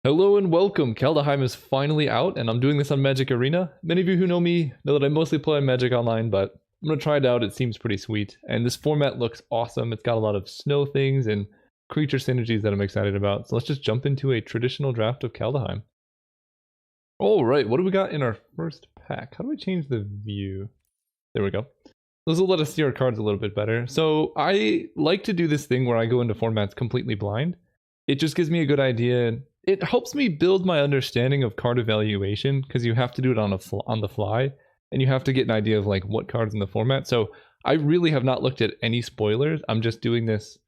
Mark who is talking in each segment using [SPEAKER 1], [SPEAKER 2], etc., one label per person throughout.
[SPEAKER 1] Hello and welcome. Kaldheim is finally out, and I'm doing this on MTG Arena. Many of you who know me know that I mostly play on Magic Online, but I'm going to try it out. It seems pretty sweet. And this format looks awesome. It's got a lot of snow things and creature synergies that I'm excited about. So let's just jump into a traditional draft of Kaldheim. Alright, what do we got in our first pack? How do we change the view? There we go. This will let us see our cards a little bit better. So I like to do this thing where I go into formats completely blind. It just gives me a good idea. It helps me build my understanding of card evaluation because you have to do it on the fly, and you have to get an idea of like what cards in the format. So I really have not looked at any spoilers. I'm just doing this.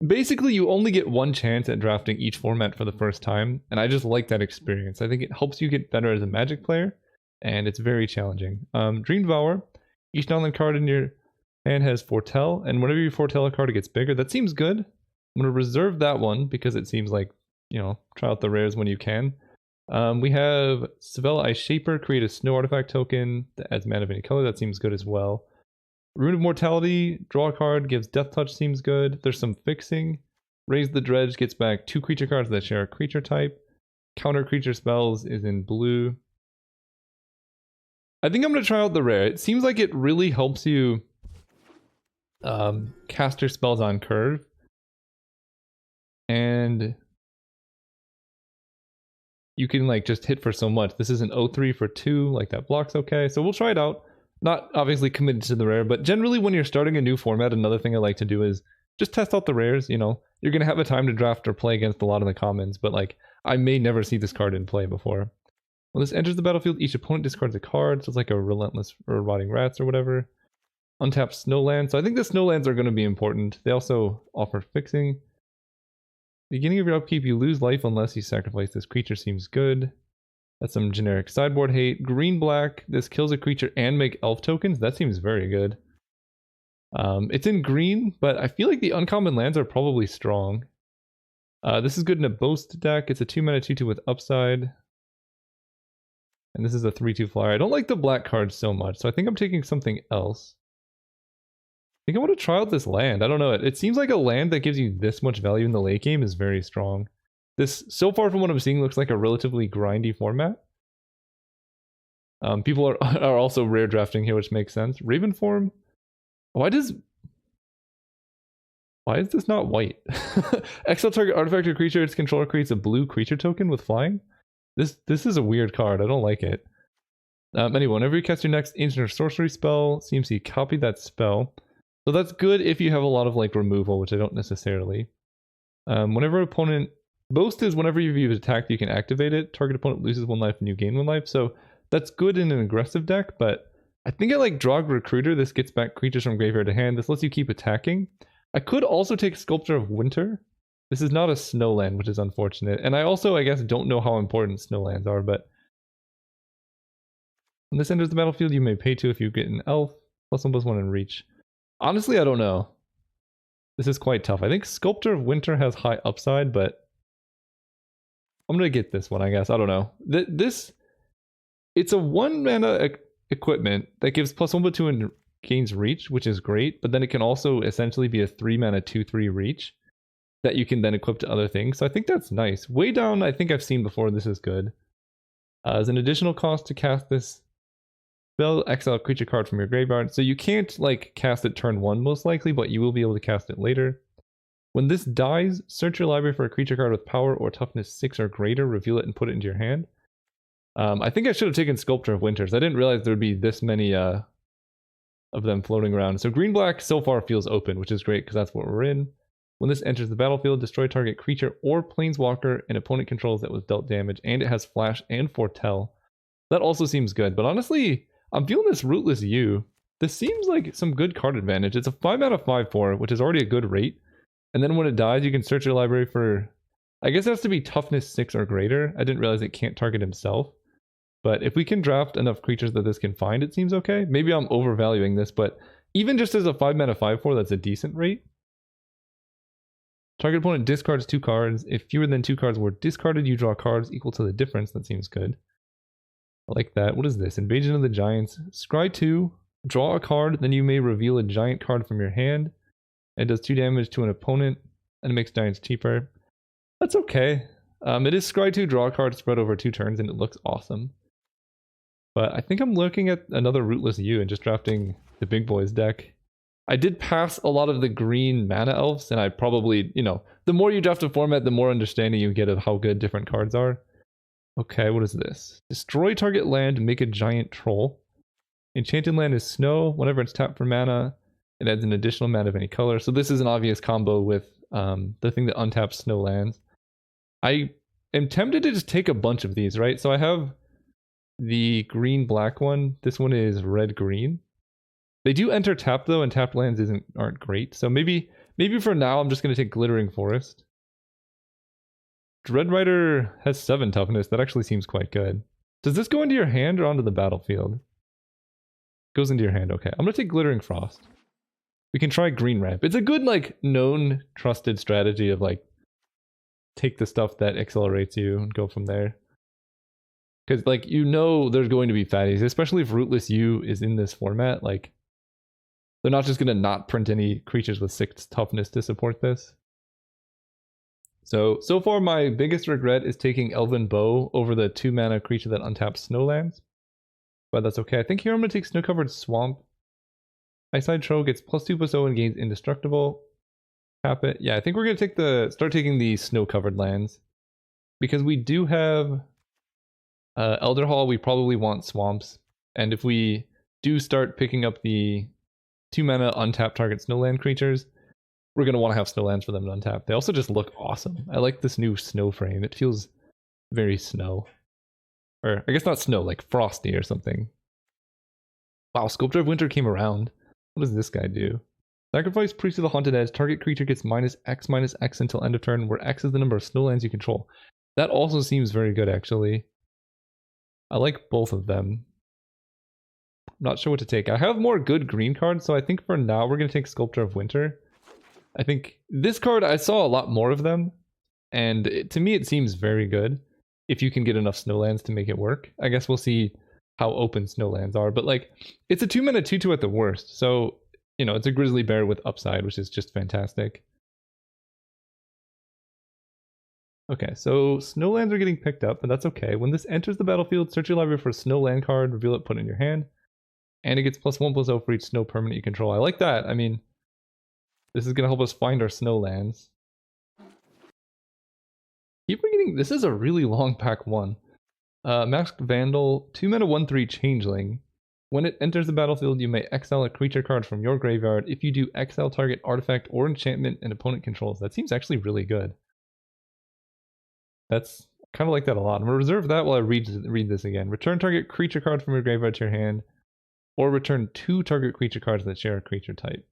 [SPEAKER 1] Basically, you only get one chance at drafting each format for the first time, and I just like that experience. I think it helps you get better as a Magic player, and it's very challenging. Dream Devour. Each non-land card in your hand has Foretell, and whenever you foretell a card, it gets bigger. That seems good. I'm going to reserve that one because it seems like, you know, try out the rares when you can. We have Savella Ice Shaper, create a snow artifact token that adds mana of any color. That seems good as well. Rune of Mortality, draw a card, gives Death Touch, seems good. There's some fixing. Raise the Dredge gets back 2 creature cards that share a creature type. Counter creature spells is in blue. I think I'm going to try out the rare. It seems like it really helps you cast your spells on curve. And you can like just hit for so much. This is an 0-3 for 2, like that block's okay. So we'll try it out. Not obviously committed to the rare, but generally when you're starting a new format, another thing I like to do is just test out the rares. You know, you're going to have a time to draft or play against a lot of the commons, but like I may never see this card in play before. When this enters the battlefield, each opponent discards a card. So it's like a Relentless or Rotting Rats or whatever. Untapped Snowlands. So I think the Snowlands are going to be important. They also offer fixing. Beginning of your upkeep, you lose life unless you sacrifice this creature. Seems good. That's some generic sideboard hate. Green-black. This kills a creature and make elf tokens. That seems very good. It's in green, but I feel like the uncommon lands are probably strong. This is good in a Boast deck. It's a 2-mana 2/2 with upside. And this is a 3/2 flyer. I don't like the black cards so much, so I think I'm taking something else. I think I want to try out this land. I don't know. It seems like a land that gives you this much value in the late game is very strong. This, so far from what I'm seeing, looks like a relatively grindy format. People are also rare drafting here, which makes sense. Raven form. Why is this not white? Exile target artifact or creature its controller creates a blue creature token with flying. This is a weird card. I don't like it. Anyway, whenever you cast your next instant or sorcery spell, seems you copy that spell. So that's good if you have a lot of like removal, which I don't necessarily. Whenever opponent Boast is whenever you've attacked, you can activate it. Target opponent loses 1 life and you gain 1 life. So that's good in an aggressive deck, but I think I like Drog Recruiter. This gets back creatures from graveyard to hand. This lets you keep attacking. I could also take Sculptor of Winter. This is not a snowland, which is unfortunate. And I also, I guess, don't know how important snowlands are, but when this enters the battlefield, you may pay 2 if you get an elf. +1/+1 in reach. Honestly, I don't know. This is quite tough. I think Sculptor of Winter has high upside, but I'm going to get this one, I guess. I don't know. It's a 1-mana equipment that gives +1/+2 and gains reach, which is great, but then it can also essentially be a 3-mana 2/3 reach that you can then equip to other things. So I think that's nice. Way down, I think I've seen before. This is good. As an additional cost to cast this spell, exile a creature card from your graveyard. So you can't like cast it turn 1 most likely, but you will be able to cast it later. When this dies, search your library for a creature card with power or toughness 6 or greater, reveal it and put it into your hand. I think I should have taken Sculptor of Winters. I didn't realize there would be this many of them floating around. So green-black so far feels open, which is great because that's what we're in. When this enters the battlefield, destroy target creature or planeswalker an opponent controls that was dealt damage, and it has flash and foretell. That also seems good, but honestly, I'm feeling this Rootless U. This seems like some good card advantage. It's a 5-mana 5/4, which is already a good rate. And then when it dies, you can search your library for, I guess it has to be toughness 6 or greater. I didn't realize it can't target himself. But if we can draft enough creatures that this can find, it seems okay. Maybe I'm overvaluing this, but even just as a 5-mana 5/4, that's a decent rate. Target opponent discards 2 cards. If fewer than 2 cards were discarded, you draw cards equal to the difference. That seems good. I like that. What is this? Invasion of the Giants. Scry 2, draw a card, then you may reveal a giant card from your hand. It does 2 damage to an opponent, and it makes giants cheaper. That's okay. It is scry 2 draw card spread over 2 turns, and it looks awesome. But I think I'm looking at another Rootless U and just drafting the big boys deck. I did pass a lot of the green mana elves, and I probably, you know, the more you draft a format, the more understanding you get of how good different cards are. Okay, what is this? Destroy target land, make a giant troll. Enchanted land is snow. Whenever it's tapped for mana, it adds an additional mana of any color. So this is an obvious combo with the thing that untaps snow lands. I am tempted to just take a bunch of these, right? So I have the green-black one. This one is red-green. They do enter tap though, and tapped lands aren't great. So maybe for now I'm just going to take Glittering Forest. Dread Rider has 7 toughness. That actually seems quite good. Does this go into your hand or onto the battlefield? Goes into your hand. Okay, I'm going to take Glittering Frost. We can try Green Ramp. It's a good, like, known, trusted strategy of, like, take the stuff that accelerates you and go from there. Because, like, you know there's going to be fatties, especially if Rootless U is in this format. Like, they're not just going to not print any creatures with 6 toughness to support this. So far my biggest regret is taking Elven Bow over the 2 mana creature that untaps Snowlands. But that's okay. I think here I'm going to take Snow Covered Swamp. Eyeside Troll gets +2/+0 and gains Indestructible. Tap it. Yeah, I think we're going to start taking the Snow Covered lands. Because we do have Elder Hall, we probably want swamps. And if we do start picking up the 2 mana untapped target Snowland creatures, we're going to want to have Snowlands for them to untap. They also just look awesome. I like this new snow frame. It feels very snow. Or, I guess not snow, like frosty or something. Wow, Sculptor of Winter came around. What does this guy do? Sacrifice Priest of the Haunted Edge. Target creature gets -X until end of turn, where X is the number of Snowlands you control. That also seems very good, actually. I like both of them. I'm not sure what to take. I have more good green cards, so I think for now we're going to take Sculptor of Winter. I think this card, I saw a lot more of them, and to me it seems very good if you can get enough Snowlands to make it work. I guess we'll see how open Snowlands are, but like, it's a 2 mana 2/2 at the worst, so, you know, it's a Grizzly Bear with upside, which is just fantastic. Okay, so Snowlands are getting picked up, but that's okay. When this enters the battlefield, search your library for a Snowland card, reveal it, put it in your hand, and it gets +1/+0 for each snow permanent you control. I like that. I mean, this is going to help us find our Snowlands. Keep forgetting, this is a really long pack 1. Masked Vandal, 2 mana 1/3 Changeling. When it enters the battlefield, you may exile a creature card from your graveyard. If you do, exile target artifact or enchantment an opponent controls. That seems actually really good. That's kind of like that a lot. I'm going to reserve that while I read this again. Return target creature card from your graveyard to your hand, or return 2 target creature cards that share a creature type.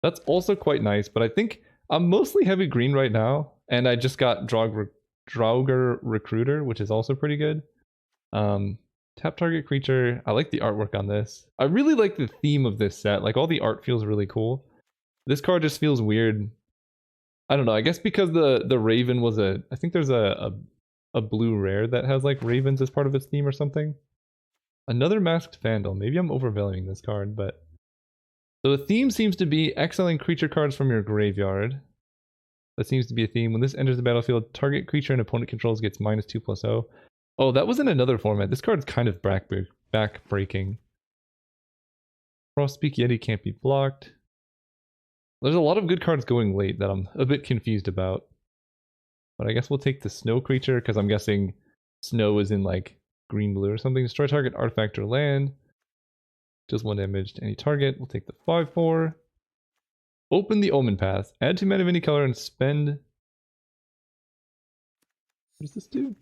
[SPEAKER 1] That's also quite nice, but I think I'm mostly heavy green right now, and I just got Draugr Recruiter, which is also pretty good. Tap target creature. I like the artwork on this. I really like the theme of this set. Like, all the art feels really cool. This card just feels weird. I don't know. I guess because the Raven was I think there's a blue rare that has like ravens as part of its theme or something. Another Masked Vandal. Maybe I'm overvaluing this card, but so the theme seems to be exiling creature cards from your graveyard. That seems to be a theme. When this enters the battlefield, target creature and opponent controls gets -2/+0. Oh, that was in another format. This card's kind of back-breaking. Frostpeak Yeti can't be blocked. There's a lot of good cards going late that I'm a bit confused about. But I guess we'll take the snow creature, because I'm guessing snow is in like green-blue or something. Destroy target artifact or land. Just 1 damage to any target. We'll take the 5/4. Open the Omen Path. Add 2 mana of any color and spend... What does this do?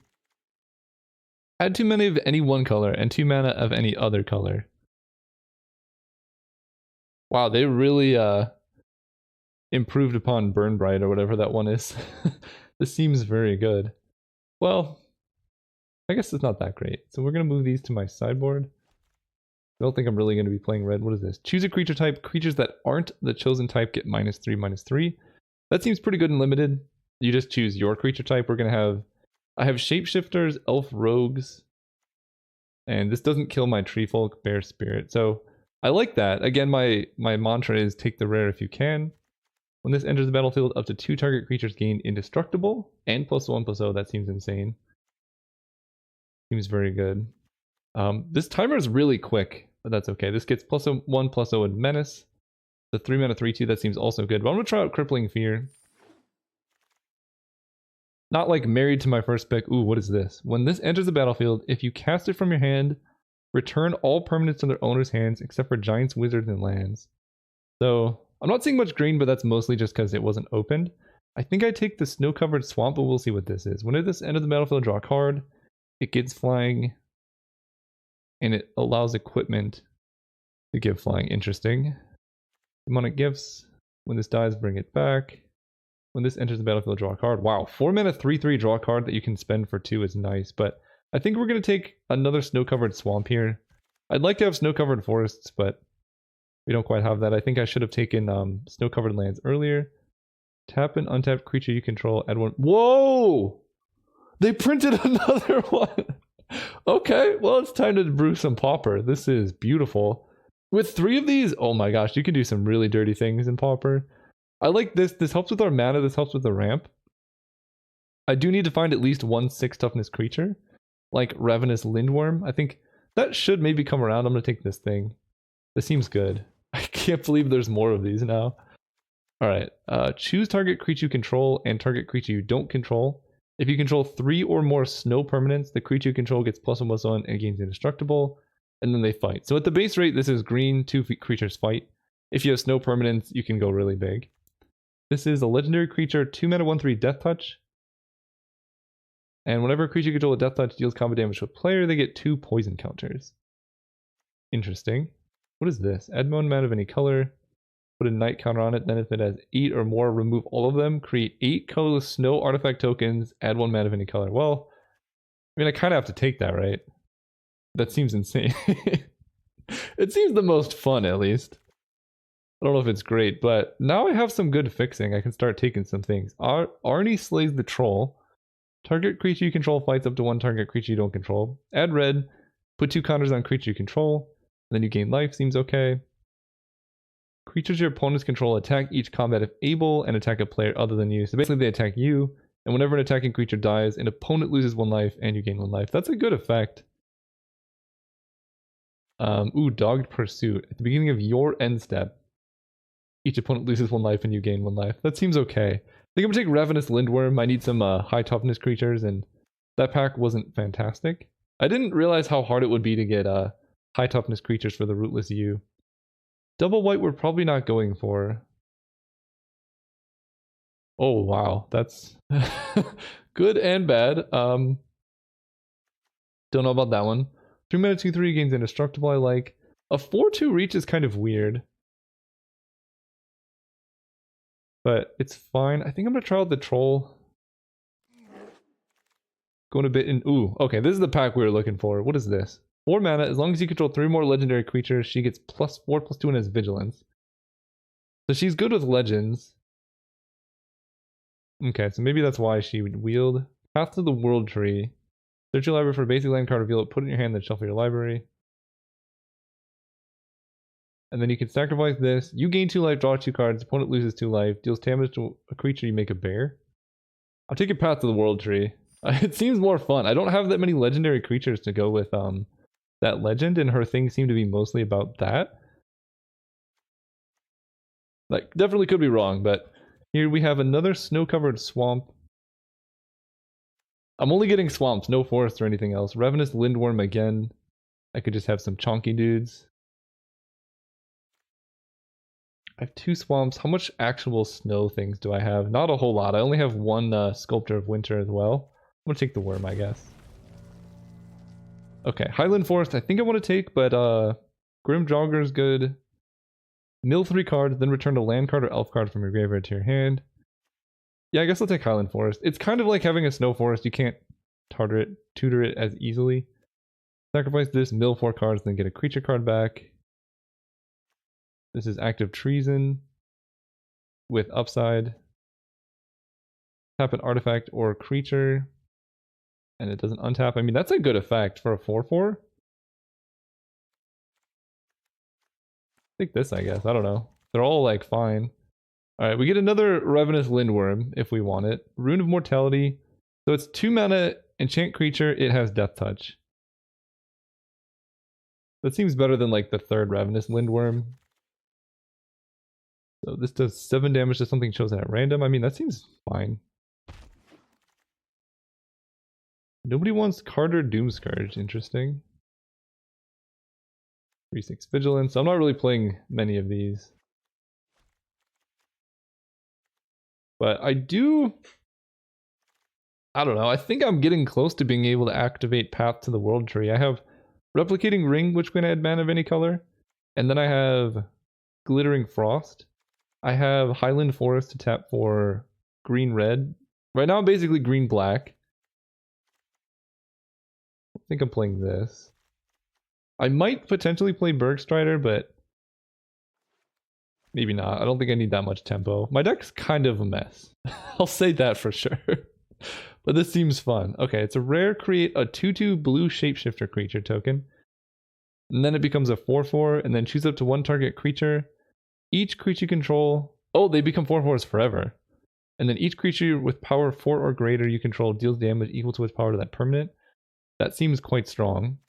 [SPEAKER 1] Add 2 mana of any one color and 2 mana of any other color. Wow, they really improved upon Burn Bright or whatever that one is. This seems very good. Well, I guess it's not that great. So we're going to move these to my sideboard. I don't think I'm really going to be playing red. What is this? Choose a creature type. Creatures that aren't the chosen type get -3/-3. That seems pretty good and limited. You just choose your creature type. We're going to have... I have Shapeshifters, Elf Rogues, and this doesn't kill my Treefolk, Bear Spirit. So I like that. Again, my mantra is take the rare if you can. When this enters the battlefield, up to 2 target creatures gain indestructible and +1/+0. That seems insane. Seems very good. This timer is really quick, but that's okay. This gets +1/+0 and Menace. The 3 mana 3/2, that seems also good. But I'm gonna try out Crippling Fear. Not like married to my first pick. Ooh, what is this? When this enters the battlefield, if you cast it from your hand, return all permanents to their owner's hands except for giants, wizards, and lands. So I'm not seeing much green, but that's mostly just because it wasn't opened. I think I take the snow-covered swamp, but we'll see what this is. When at this end of the battlefield, draw a card. It gets flying, and it allows equipment to give flying. Interesting. Demonic Gifts. When this dies, bring it back. When this enters the battlefield, draw a card. Wow, 4 mana 3/3 draw a card that you can spend for 2 is nice, but I think we're going to take another snow-covered swamp here. I'd like to have snow-covered forests, but we don't quite have that. I think I should have taken snow-covered lands earlier. Tap an untapped creature you control, add 1. Whoa! They printed another one! Okay, well, it's time to brew some Pauper. This is beautiful. With 3 of these, oh my gosh, you can do some really dirty things in Pauper. I like this. This helps with our mana. This helps with the ramp. I do need to find at least 1 6 toughness creature, like Ravenous Lindworm. I think that should maybe come around. I'm going to take this thing. This seems good. I can't believe there's more of these now. Alright, choose target creature you control and target creature you don't control. If you control 3 or more snow permanents, the creature you control gets +1/+1 and gains indestructible, and then they fight. So at the base rate, this is green, 2 creatures fight. If you have snow permanents, you can go really big. This is a legendary creature, 2 mana 1/3 Death Touch. And whenever a creature you control with Death Touch deals combat damage to a player, they get 2 poison counters. Interesting. What is this? Add 1 mana of any color. Put a night counter on it. Then if it has 8 or more, remove all of them. Create 8 colorless snow artifact tokens. Add 1 mana of any color. Well, I mean, I kind of have to take that, right? That seems insane. It seems the most fun, at least. I don't know if it's great, but now I have some good fixing. I can start taking some things. Arnie slays the troll. Target creature you control fights up to 1 target creature you don't control. Add red. Put 2 counters on creature you control. Then you gain life. Seems okay. Creatures your opponents control attack each combat if able and attack a player other than you. So basically they attack you, and whenever an attacking creature dies, an opponent loses 1 life and you gain 1 life. That's a good effect. Ooh, Dogged Pursuit. At the beginning of your end step, each opponent loses 1 life and you gain 1 life. That seems okay. I think I'm gonna take Ravenous Lindworm. I need some high toughness creatures, and that pack wasn't fantastic. I didn't realize how hard it would be to get high toughness creatures for the Rootless U. Double white we're probably not going for. Oh wow, that's good and bad. Don't know about that one. 3 mana 2/3 gains indestructible. I like. A 4/2 reach is kind of weird, but it's fine. I think I'm gonna try out the troll. Going a bit in. Ooh, okay, this is the pack we were looking for. What is this? 4 mana. As long as you control 3 more legendary creatures, she gets +4/+2 and has vigilance. So she's good with legends. Okay, so maybe that's why she would wield. Path to the World Tree. Search your library for a basic land card, reveal it, put it in your hand, then shuffle your library. And then you can sacrifice this. You gain 2 life, draw 2 cards, opponent loses 2 life, deals damage to a creature, you make a bear. I'll take a Path to the World Tree. It seems more fun. I don't have that many legendary creatures to go with that legend, and her things seem to be mostly about that. Like, definitely could be wrong, but here we have another snow-covered swamp. I'm only getting swamps, no forest or anything else. Ravenous Lindworm again. I could just have some chonky dudes. I have 2 swamps. How much actual snow things do I have? Not a whole lot. I only have 1 Sculptor of Winter as well. I'm gonna take the worm, I guess. Okay, Highland Forest I think I want to take, but Grim Jogger is good. Mill 3 cards, then return a land card or elf card from your graveyard to your hand. Yeah, I guess I'll take Highland Forest. It's kind of like having a snow forest. You can't tutor it as easily. Sacrifice this, mill 4 cards, then get a creature card back. This is Active Treason with upside. Tap an artifact or creature, and it doesn't untap. I mean, that's a good effect for a 4/4. Take this, I guess. I don't know. They're all like fine. Alright, we get another Ravenous Lindworm if we want it. Rune of Mortality. So it's 2 mana, enchant creature, it has Death Touch. That seems better than like the third Ravenous Lindworm. So this does 7 damage to something chosen at random. I mean, that seems fine. Nobody wants Carter Doomscourge. Interesting. 3/6 Vigilance. I'm not really playing many of these. But I don't know, I think I'm getting close to being able to activate Path to the World Tree. I have Replicating Ring, which can add mana of any color. And then I have Glittering Frost. I have Highland Forest to tap for green-red. Right now I'm basically green-black. I think I'm playing this. I might potentially play Bergstrider, but maybe not. I don't think I need that much tempo. My deck's kind of a mess. I'll say that for sure. But this seems fun. Okay, it's a rare, create a 2/2 blue shapeshifter creature token. And then it becomes a 4/4, and then choose up to 1 target creature. Each creature control... Oh, they become 4/4s forever. And then each creature with power 4 or greater you control deals damage equal to its power to that permanent. That seems quite strong.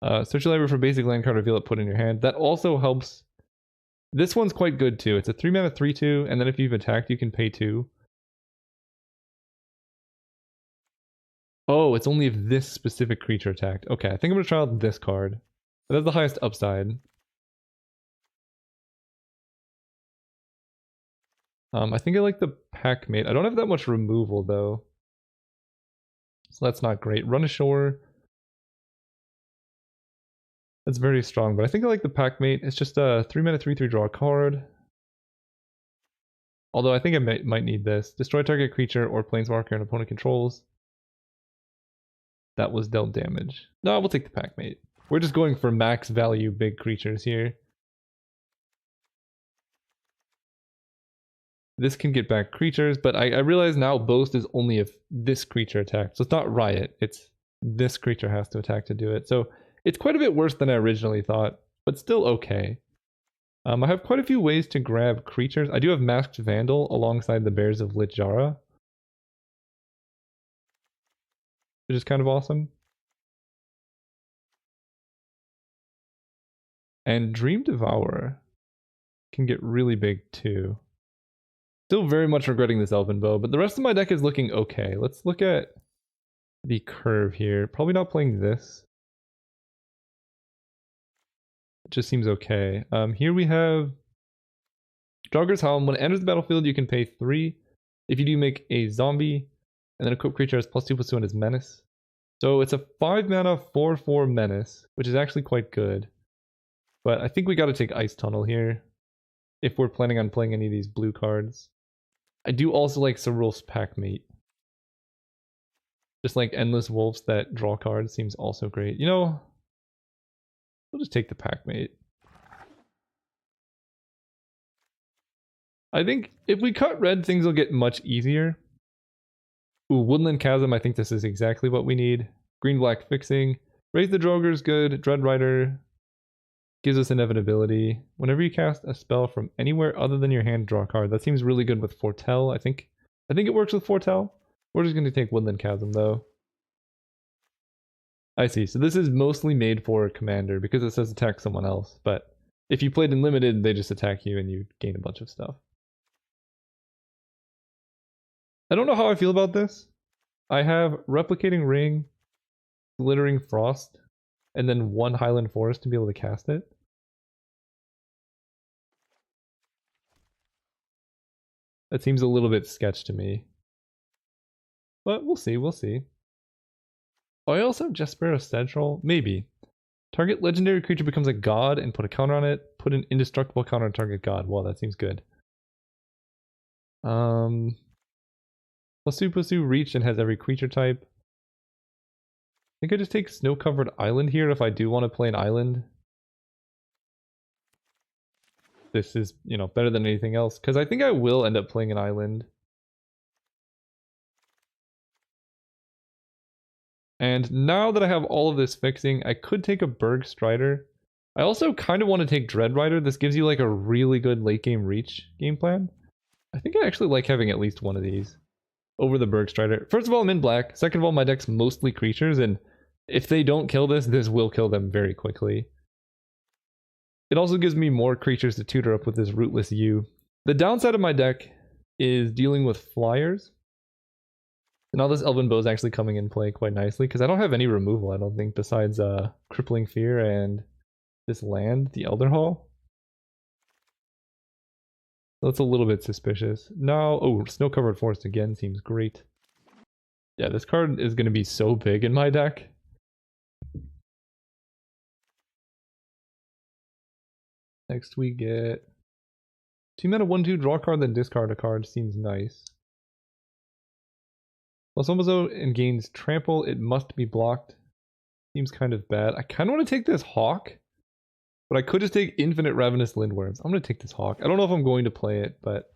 [SPEAKER 1] Search your library for basic land card, reveal it, put in your hand. That also helps. This one's quite good too. It's a 3 mana 3/2, and then if you've attacked you can pay 2. Oh, it's only if this specific creature attacked. Okay, I think I'm gonna try out this card. That has the highest upside. I think I like the Packmate. I don't have that much removal though. So that's not great. Run Ashore. That's very strong, but I think I like the Packmate. It's just a 3 mana 3/3 draw a card. Although I think I might need this. Destroy target creature or planeswalker an opponent controls. That was dealt damage. No, we'll take the Packmate. We're just going for max value big creatures here. This can get back creatures, but I realize now Boast is only if this creature attacks. So it's not Riot, it's this creature has to attack to do it. So it's quite a bit worse than I originally thought, but still okay. I have quite a few ways to grab creatures. I do have Masked Vandal alongside the Bears of Littjara, which is kind of awesome. And Dream Devourer can get really big too. Still very much regretting this Elven Bow, but the rest of my deck is looking okay. Let's look at the curve here. Probably not playing this. It just seems okay. Here we have Jogger's Helm. When it enters the battlefield, you can pay 3. If you do, make a zombie, and then equip creature has +2/+2 on his menace. So it's a 5 mana 4/4 menace, which is actually quite good. But I think we gotta take Ice Tunnel here, if we're planning on playing any of these blue cards. I do also like Cerul's Packmate. Just like Endless Wolves that draw cards seems also great. You know, we'll just take the Packmate. I think if we cut red, things will get much easier. Ooh, Woodland Chasm, I think this is exactly what we need. Green-black fixing. Raise the Droger's good. Dread Rider gives us inevitability. Whenever you cast a spell from anywhere other than your hand, draw a card. That seems really good with Foretell. I think it works with Foretell. We're just going to take Woodland Chasm though. I see. So this is mostly made for Commander because it says attack someone else. But if you played in Limited, they just attack you and you gain a bunch of stuff. I don't know how I feel about this. I have Replicating Ring, Glittering Frost, and then 1 Highland Forest to be able to cast it. That seems a little bit sketch to me. But we'll see, we'll see. Oh, I also have Jespera Central? Maybe. Target legendary creature becomes a god and put a counter on it. Put an indestructible counter on target god. Wow, that seems good. Pusu reach and has every creature type. I think I just take Snow-Covered Island here if I do want to play an island. This is, you know, better than anything else. Because I think I will end up playing an island. And now that I have all of this fixing, I could take a Bergstrider. I also kind of want to take Dread Rider. This gives you like a really good late game reach game plan. I think I actually like having at least one of these over the Bergstrider. First of all, I'm in black. Second of all, my deck's mostly creatures, and if they don't kill this, this will kill them very quickly. It also gives me more creatures to tutor up with this Rootless U. The downside of my deck is dealing with flyers. Now this Elven Bow is actually coming in play quite nicely, because I don't have any removal, I don't think, besides Crippling Fear and this land, the Elder Hall. That's a little bit suspicious. Now, oh, Snow-Covered Forest again seems great. Yeah, this card is going to be so big in my deck. Next we get 2 mana 1/2, draw a card, then discard a card. Seems nice. Plus Omozo and gains trample. It must be blocked. Seems kind of bad. I kind of want to take this Hawk, but I could just take Infinite Ravenous Lindworms. I'm going to take this Hawk. I don't know if I'm going to play it, but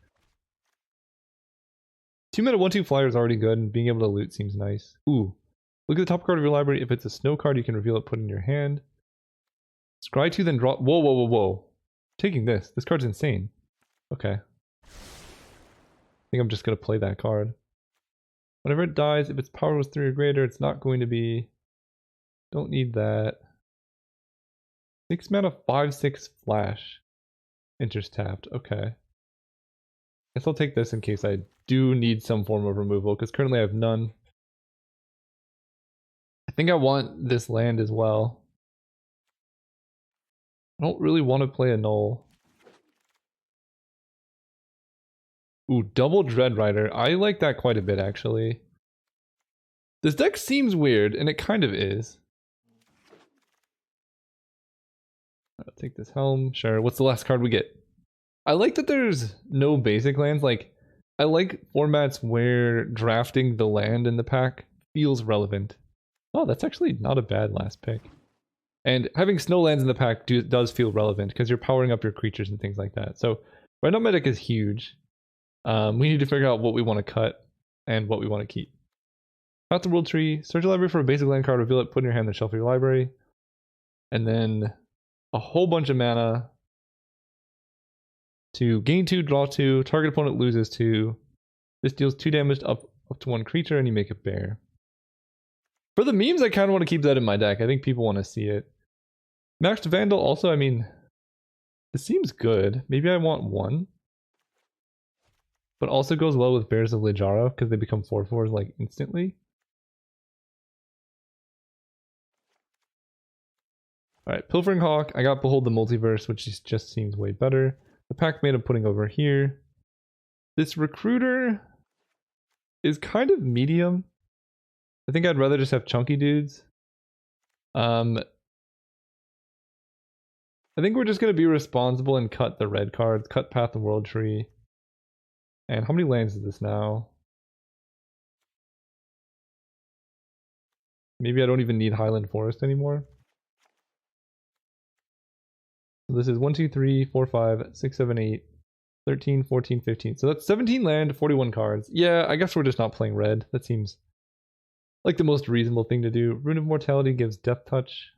[SPEAKER 1] 2 mana 1/2 flyer is already good, and being able to loot seems nice. Ooh. Look at the top card of your library. If it's a snow card, you can reveal it, put it in your hand. Scry 2, then draw. Whoa, whoa, whoa, whoa. Taking this. This card's insane. Okay. I think I'm just going to play that card. Whenever it dies, if its power was 3 or greater, it's not going to be... Don't need that. 6 mana 5/6 flash. Enters tapped. Okay. Guess I'll take this in case I do need some form of removal, because currently I have none. I think I want this land as well. I don't really want to play a null. Ooh, double Dread Rider. I like that quite a bit, actually. This deck seems weird, and it kind of is. I'll take this Helm. Sure. What's the last card we get? I like that there's no basic lands. Like, I like formats where drafting the land in the pack feels relevant. Oh, that's actually not a bad last pick. And having snowlands in the pack does feel relevant because you're powering up your creatures and things like that. So right now my deck is huge. We need to figure out what we want to cut and what we want to keep. Path the World Tree, search your library for a basic land card, reveal it, put it in your hand on the shelf of your library. And then a whole bunch of mana to gain 2, draw 2, target opponent loses 2. This deals 2 damage up to 1 creature, and you make a bear. For the memes, I kind of want to keep that in my deck. I think people want to see it. Maxed Vandal also, I mean, it seems good. Maybe I want 1. But also goes well with Bears of Littlejohn because they become 4/4s like instantly. Alright, Pilfering Hawk. I got Behold the Multiverse, which just seems way better. The pack made I'm putting over here. This Recruiter is kind of medium. I think I'd rather just have chunky dudes. I think we're just going to be responsible and cut the red cards. Cut Path the World Tree. And how many lands is this now? Maybe I don't even need Highland Forest anymore. So this is 1, 2, 3, 4, 5, 6, 7, 8, 13, 14, 15. So that's 17 land, 41 cards. Yeah, I guess we're just not playing red. That seems like the most reasonable thing to do. Rune of Mortality gives Death Touch.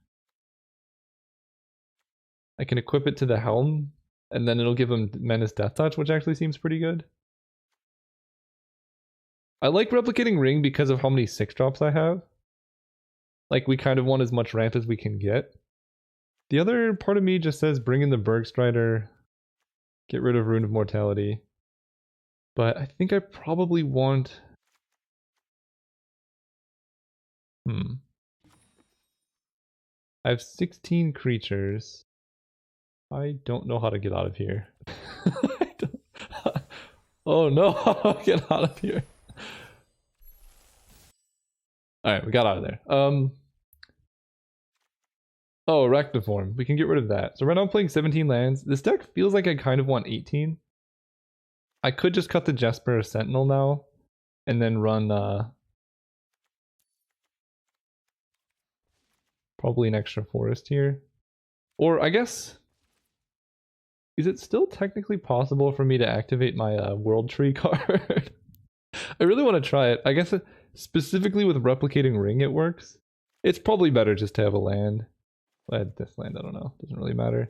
[SPEAKER 1] I can equip it to the Helm, and then it'll give him Menace Death Touch, which actually seems pretty good. I like Replicating Ring because of how many 6-drops I have. Like, we kind of want as much ramp as we can get. The other part of me just says bring in the Bergstrider, get rid of Rune of Mortality. But I think I probably want... I have 16 creatures. I don't know how to get out of here. Oh no, how do I get out of here? Alright, we got out of there. Oh, Arachniform. We can get rid of that. So right now I'm playing 17 lands. This deck feels like I kind of want 18. I could just cut the Jesper Sentinel now, and then run probably an extra forest here. Or I guess, is it still technically possible for me to activate my World Tree card? I really want to try it. I guess specifically with Replicating Ring it works. It's probably better just to have a land. This land, I don't know. Doesn't really matter.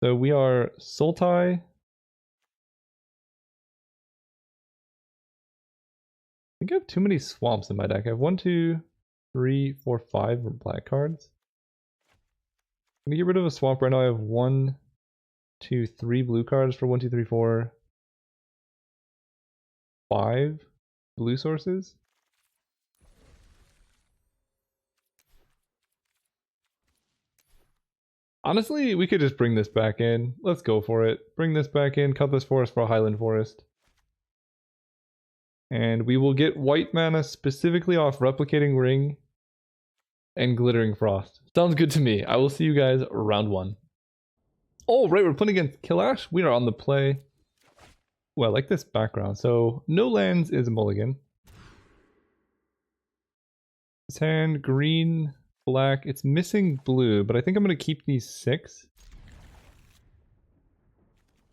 [SPEAKER 1] So we are Sultai. I think I have too many swamps in my deck. I have 1, 2, 3, 4, 5 black cards. I'm gonna get rid of a swamp right now. I have 1, 2, 3 blue cards for 1, 2, 3, 4, 5 blue sources. Honestly, we could just bring this back in. Let's go for it. Bring this back in, cut this forest for a Highland Forest. And we will get white mana specifically off Replicating Ring and Glittering Frost. Sounds good to me. I will see you guys round 1. Oh, right, we're playing against Killash. We are on the play. Ooh, I like this background. So, no lands is a mulligan. This hand, green, black. It's missing blue, but I think I'm going to keep these 6.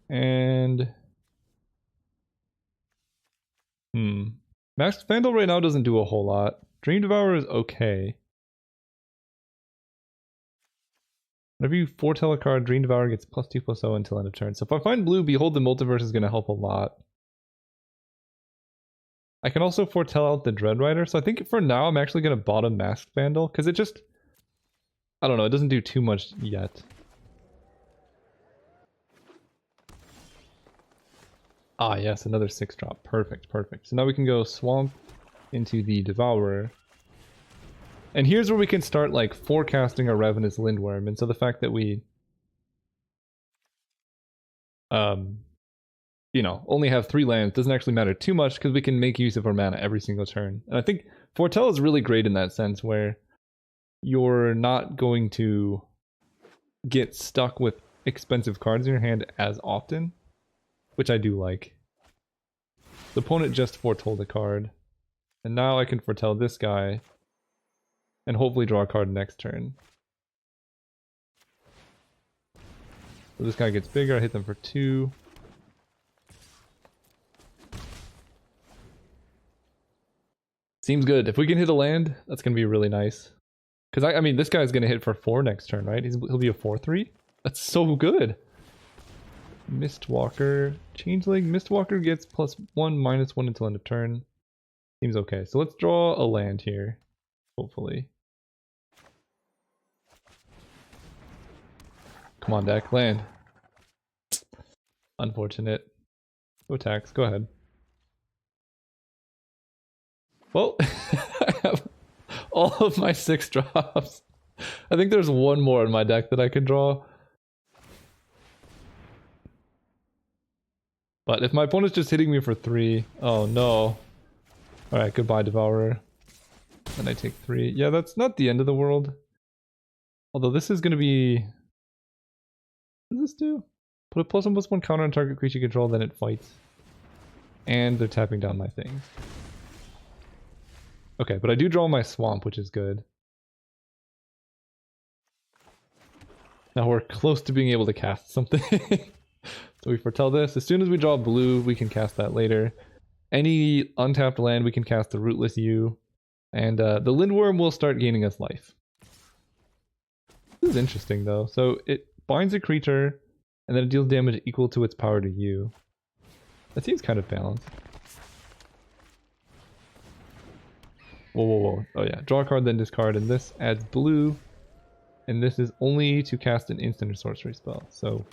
[SPEAKER 1] And... Masked Vandal right now doesn't do a whole lot. Dream Devourer is okay. Whenever you foretell a card, Dream Devourer gets +2/+0 until end of turn. So if I find blue, Behold the Multiverse is going to help a lot. I can also foretell out the Dread Rider. So I think for now I'm actually going to bottom Masked Vandal, because it just... I don't know, it doesn't do too much yet. Ah, yes, another 6-drop. Perfect, perfect. So now we can go Swamp into the Devourer. And here's where we can start, like, forecasting a Ravenous Lindworm. And so the fact that we... you know, only have 3 lands doesn't actually matter too much, because we can make use of our mana every single turn. And I think Foretell is really great in that sense, where you're not going to get stuck with expensive cards in your hand as often, which I do like. The opponent just foretold a card, and now I can foretell this guy, and hopefully draw a card next turn. So this guy gets bigger, I hit them for 2. Seems good. If we can hit a land, that's going to be really nice. Because, I mean, this guy's going to hit for 4 next turn, right? He'll be a 4/3? That's so good! Mistwalker. Changeling. Mistwalker gets +1, -1 until end of turn. Seems okay. So let's draw a land here. Hopefully. Come on, deck. Land. Unfortunate. Go attacks. Go ahead. Well, I have all of my 6 drops. I think there's one more in my deck that I could draw. But if my opponent's just hitting me for 3, oh no. Alright, goodbye Devourer. Then I take 3. Yeah, that's not the end of the world. Although this is going to be... What does this do? Put a +1/+1 counter on target creature you control, then it fights. And they're tapping down my things. Okay, but I do draw my swamp, which is good. Now we're close to being able to cast something. So we foretell this. As soon as we draw blue, we can cast that later. Any untapped land, we can cast the Rootless Yew. And the Lindworm will start gaining us life. This is interesting, though. So it binds a creature, and then it deals damage equal to its power to you. That seems kind of balanced. Whoa, whoa, whoa. Oh yeah, draw a card, then discard, and this adds blue. And this is only to cast an instant or sorcery spell. So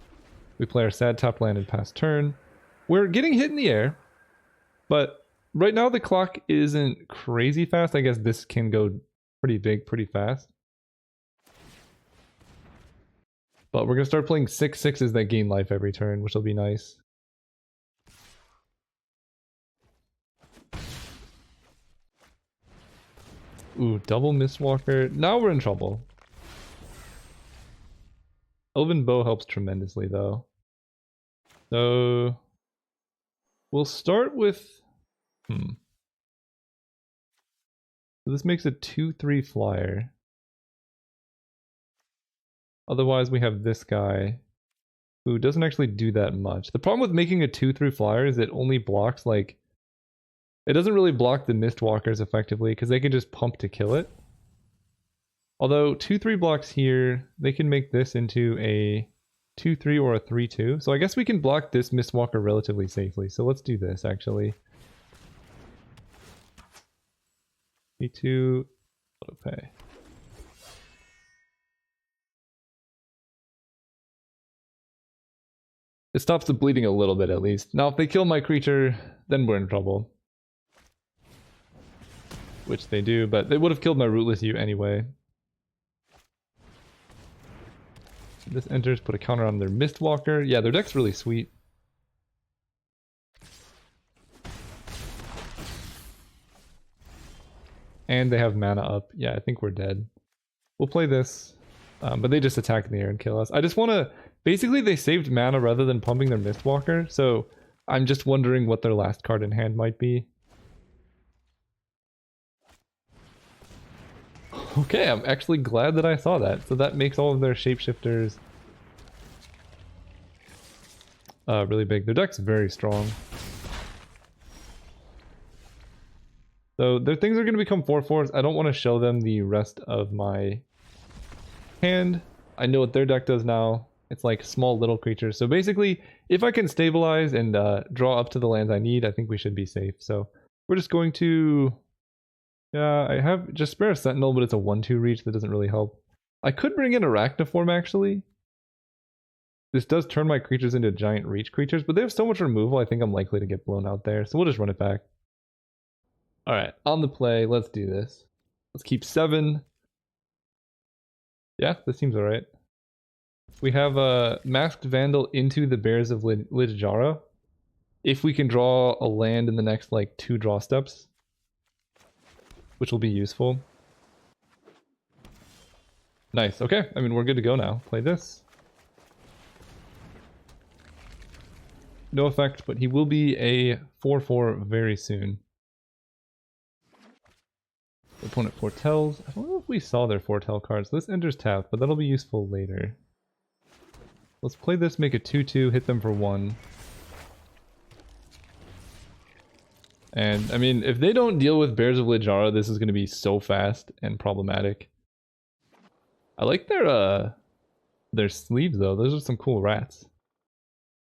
[SPEAKER 1] we play our sad top land and pass turn. We're getting hit in the air, but right now the clock isn't crazy fast. I guess this can go pretty big, pretty fast. But we're going to start playing 6/6s that gain life every turn, which will be nice. Ooh, double Mistwalker. Now we're in trouble. Elven Bow helps tremendously, though. So we'll start with... So this makes a 2/3 flyer. Otherwise, we have this guy who doesn't actually do that much. The problem with making a 2/3 flyer is it only blocks, like... It doesn't really block the Mistwalkers effectively, because they can just pump to kill it. Although 2/3 blocks here, they can make this into a 2/3 or a 3/2. So I guess we can block this Mistwalker relatively safely. So let's do this actually. 3/2 autopay. It stops the bleeding a little bit at least. Now if they kill my creature, then we're in trouble. Which they do, but they would have killed my Rootless U anyway. This enters, put a counter on their Mistwalker. Yeah, their deck's really sweet. And they have mana up. Yeah, I think we're dead. We'll play this. But they just attack in the air and kill us. I just want to... Basically, they saved mana rather than pumping their Mistwalker, so I'm just wondering what their last card in hand might be. Okay, I'm actually glad that I saw that. So that makes all of their shapeshifters really big. Their deck's very strong. So their things are going to become 4/4s. I don't want to show them the rest of my hand. I know what their deck does now. It's like small little creatures. So basically, if I can stabilize and draw up to the lands I need, I think we should be safe. So we're just going to... Yeah, I have just spare a Sentinel, but it's a 1/2 reach that doesn't really help. I could bring in Arachniform actually. This does turn my creatures into giant reach creatures, but they have so much removal, I think I'm likely to get blown out there. So we'll just run it back. Alright, on the play, let's do this. Let's keep 7. Yeah, this seems alright. We have a Masked Vandal into the Bears of Littlejohra. If we can draw a land in the next, like, 2 draw steps. Which will be useful. Nice, okay. I mean, we're good to go now. Play this. No effect, but he will be a 4/4 very soon. The opponent foretells. I don't know if we saw their foretell cards. This enters tapped, but that'll be useful later. Let's play this, make a 2/2, hit them for 1. And, I mean, if they don't deal with Bears of Littlejohra, this is going to be so fast and problematic. I like their sleeves, though. Those are some cool rats.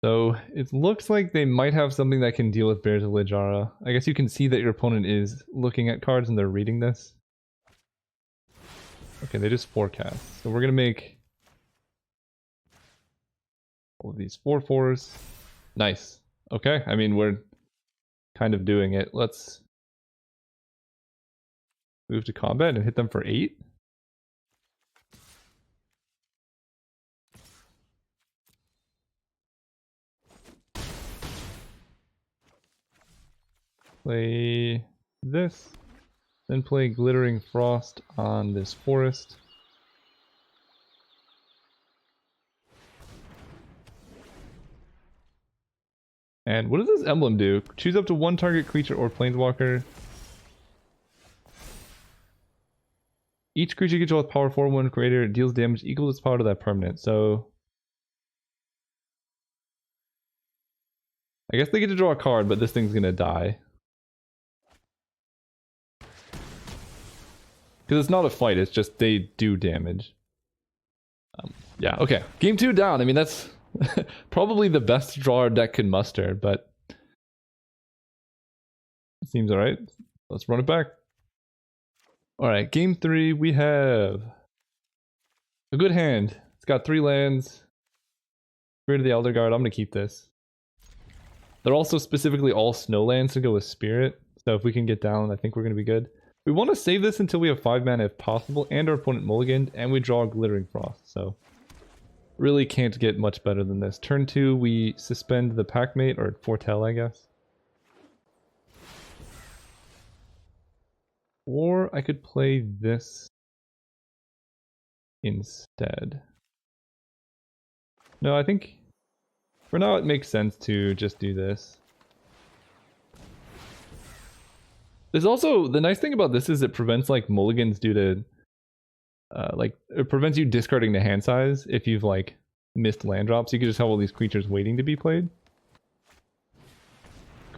[SPEAKER 1] So, it looks like they might have something that can deal with Bears of Littlejohra. I guess you can see that your opponent is looking at cards and they're reading this. Okay, they just forecast. So we're going to make all of these 4/4s. Nice. Okay, I mean, we're kind of doing it. Let's move to combat and hit them for 8. Play this, then play Glittering Frost on this forest. And what does this emblem do? Choose up to 1 target creature or planeswalker. Each creature you control with power 4/1 creator deals damage equal to its power to that permanent. So I guess they get to draw a card, but this thing's gonna die. Because it's not a fight, it's just they do damage. Yeah, okay. Game 2 down. I mean, that's probably the best draw our deck can muster, but it seems alright. Let's run it back. Alright, game 3, we have a good hand. It's got 3 lands. Spirit of the Elder Guard, I'm going to keep this. They're also specifically all snow lands to go with Spirit, so if we can get down, I think we're going to be good. We want to save this until we have 5 mana if possible, and our opponent mulliganed, and we draw Glittering Frost, so really can't get much better than this. Turn 2, we suspend the Packmate, or Foretell, I guess. Or I could play this instead. No, I think for now it makes sense to just do this. There's also, the nice thing about this is it prevents like mulligans due to, like, it prevents you discarding the hand size if you've like missed land drops. You can just have all these creatures waiting to be played.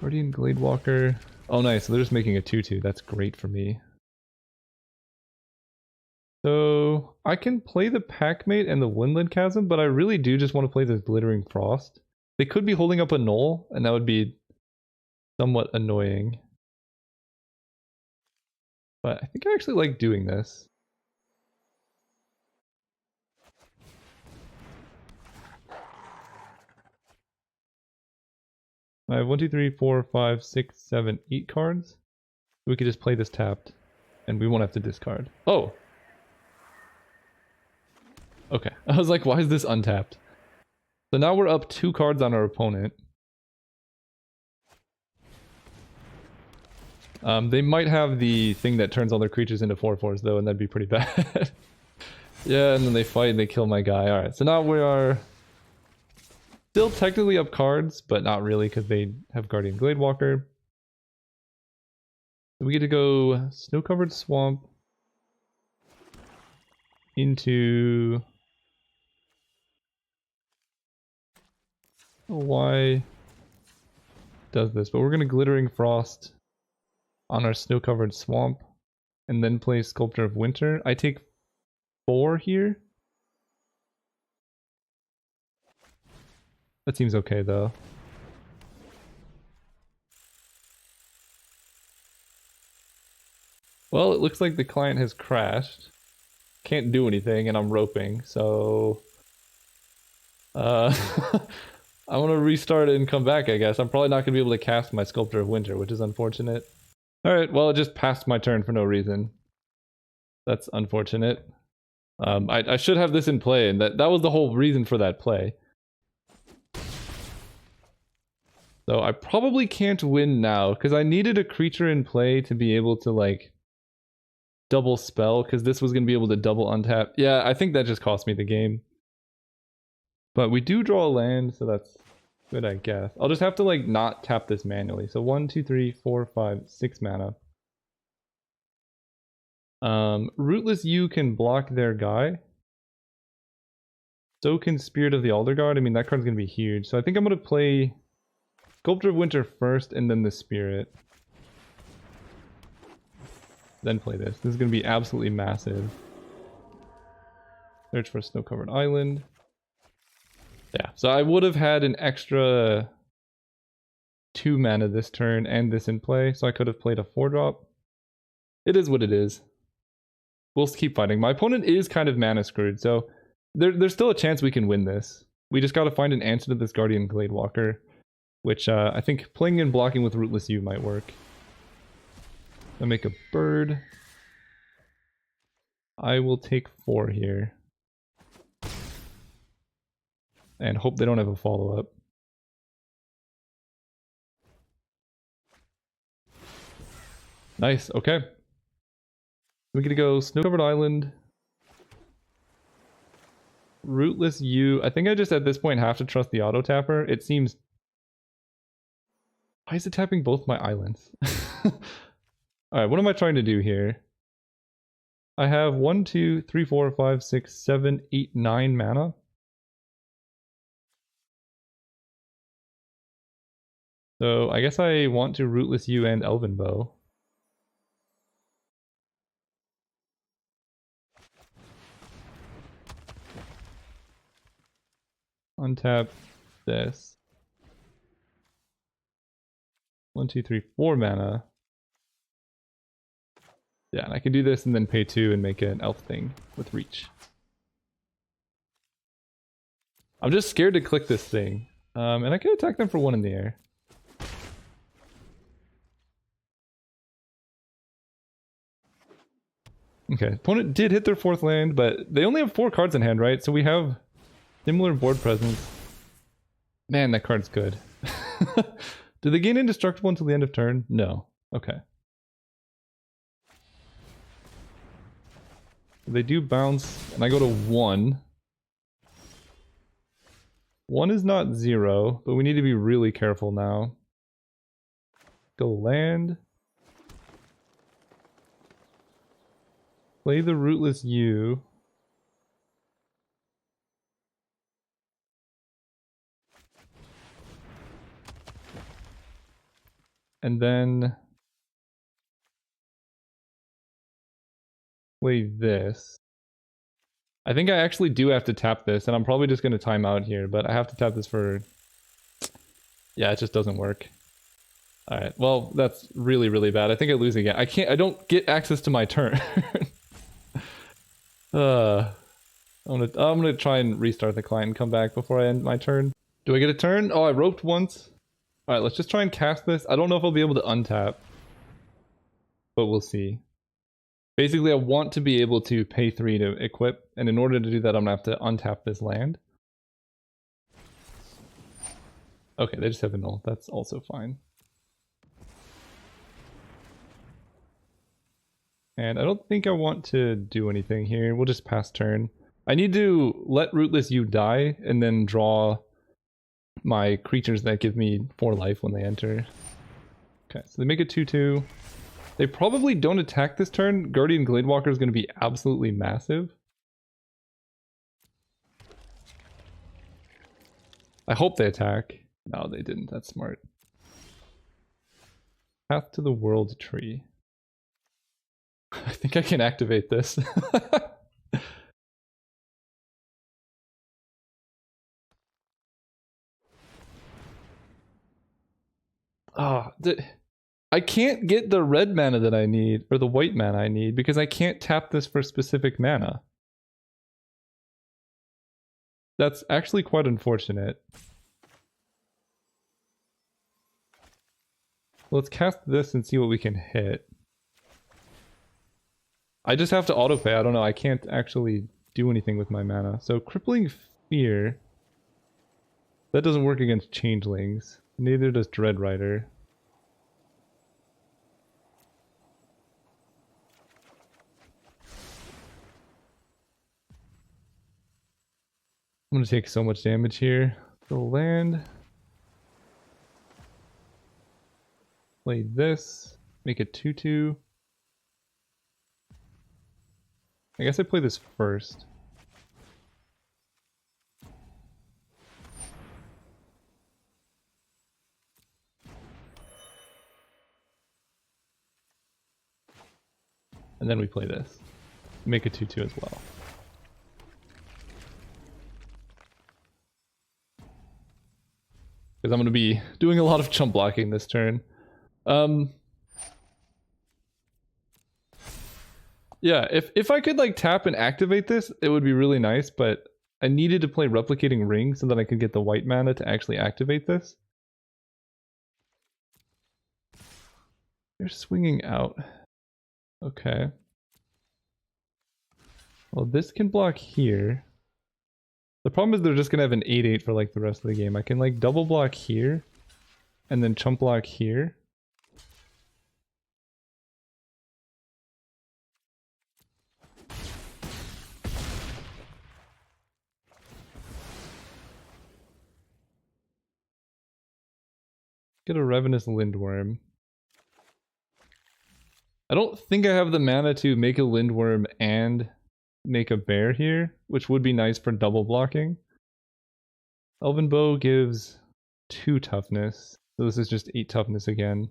[SPEAKER 1] Guardian Gladewalker. Oh nice, so they're just making a 2/2. That's great for me. So I can play the Packmate and the Windland Chasm, but I really do just want to play this Glittering Frost. They could be holding up a Null, and that would be somewhat annoying. But I think I actually like doing this. I have 1, 2, 3, 4, 5, 6, 7, 8 cards. We could just play this tapped, and we won't have to discard. Oh! Okay. I was like, why is this untapped? So now we're up 2 cards on our opponent. They might have the thing that turns all their creatures into 4/4s though, and that'd be pretty bad. Yeah, and then they fight and they kill my guy. Alright, so now we are still technically up cards, but not really because they have Guardian Gladewalker. So we get to go Snow-Covered Swamp into... Why does this? But we're going to Glittering Frost on our Snow-Covered Swamp and then play Sculptor of Winter. I take 4 here. That seems okay though. Well, it looks like the client has crashed. Can't do anything and I'm roping, so... I want to restart it and come back, I guess. I'm probably not going to be able to cast my Sculptor of Winter, which is unfortunate. Alright, well, it just passed my turn for no reason. That's unfortunate. I should have this in play, and that was the whole reason for that play. So I probably can't win now, because I needed a creature in play to be able to, like, double spell, because this was going to be able to double untap. Yeah, I think that just cost me the game. But we do draw a land, so that's good, I guess. I'll just have to, like, not tap this manually. So 1, 2, 3, 4, 5, 6 mana. Rootless U can block their guy. So can Spirit of the Alderguard. I mean, that card's going to be huge. So I think I'm going to play Sculptor of Winter first and then the Spirit. Then play this. This is going to be absolutely massive. Search for a Snow-Covered Island. Yeah, so I would have had an extra 2 mana this turn and this in play, so I could have played a 4-drop. It is what it is. We'll keep fighting. My opponent is kind of mana screwed, so there's still a chance we can win this. We just gotta find an answer to this Guardian Gladewalker, which I think playing and blocking with Rootless U might work. I'll make a bird. I will take 4 here. And hope they don't have a follow-up. Nice, okay. We get to go Snow-Covered Island. Rootless U. I think I just at this point have to trust the auto tapper. It seems... Why is it tapping both my islands? Alright, what am I trying to do here? I have 1, 2, 3, 4, 5, 6, 7, 8, 9 mana. So I guess I want to Rootless U and Elven Bow. Untap this. 1, 2, 3, 4 mana. Yeah, and I can do this and then pay 2 and make an elf thing with reach. I'm just scared to click this thing. And I can attack them for 1 in the air. Okay, opponent did hit their 4th land, but they only have 4 cards in hand, right? So we have similar board presence. Man, that card's good. Do they gain indestructible until the end of turn? No. Okay. They do bounce, and I go to 1. 1 is not 0, but we need to be really careful now. Go land. Play the Rootless U. And then play this. I think I actually do have to tap this, and I'm probably just going to time out here, but I have to tap this for... Yeah, it just doesn't work. Alright, well, that's really, really bad. I think I lose again. I don't get access to my turn. I'm gonna try and restart the client and come back before I end my turn. Do I get a turn? Oh, I roped once. Alright, let's just try and cast this. I don't know if I'll be able to untap, but we'll see. Basically, I want to be able to pay 3 to equip, and in order to do that, I'm gonna have to untap this land. Okay, they just have a null. That's also fine. And I don't think I want to do anything here. We'll just pass turn. I need to let Rootless You die, and then draw my creatures that give me 4 life when they enter. Okay, so they make a 2/2. They probably don't attack this turn. Guardian Gladewalker is going to be absolutely massive. I hope they attack. No, they didn't. That's smart. Path to the World Tree. I think I can activate this. Oh, I can't get the red mana that I need, or the white mana I need, because I can't tap this for specific mana. That's actually quite unfortunate. Let's cast this and see what we can hit. I just have to autopay. I don't know. I can't actually do anything with my mana. So Crippling Fear. That doesn't work against Changelings. Neither does Dreadrider. I'm gonna take so much damage here. The land. Play this. Make it 2/2. I guess I play this first. And then we play this. Make a 2/2 as well. Because I'm going to be doing a lot of chump blocking this turn. Yeah, if I could like tap and activate this, it would be really nice, but I needed to play Replicating Ring so that I could get the white mana to actually activate this. They're swinging out. Okay. Well, this can block here. The problem is they're just gonna have an 8/8 for like the rest of the game. I can like double block here, and then chump block here. Get a Ravenous Lindworm. I don't think I have the mana to make a Lindworm and make a bear here, which would be nice for double blocking. Elven Bow gives 2 toughness, so this is just 8 toughness again.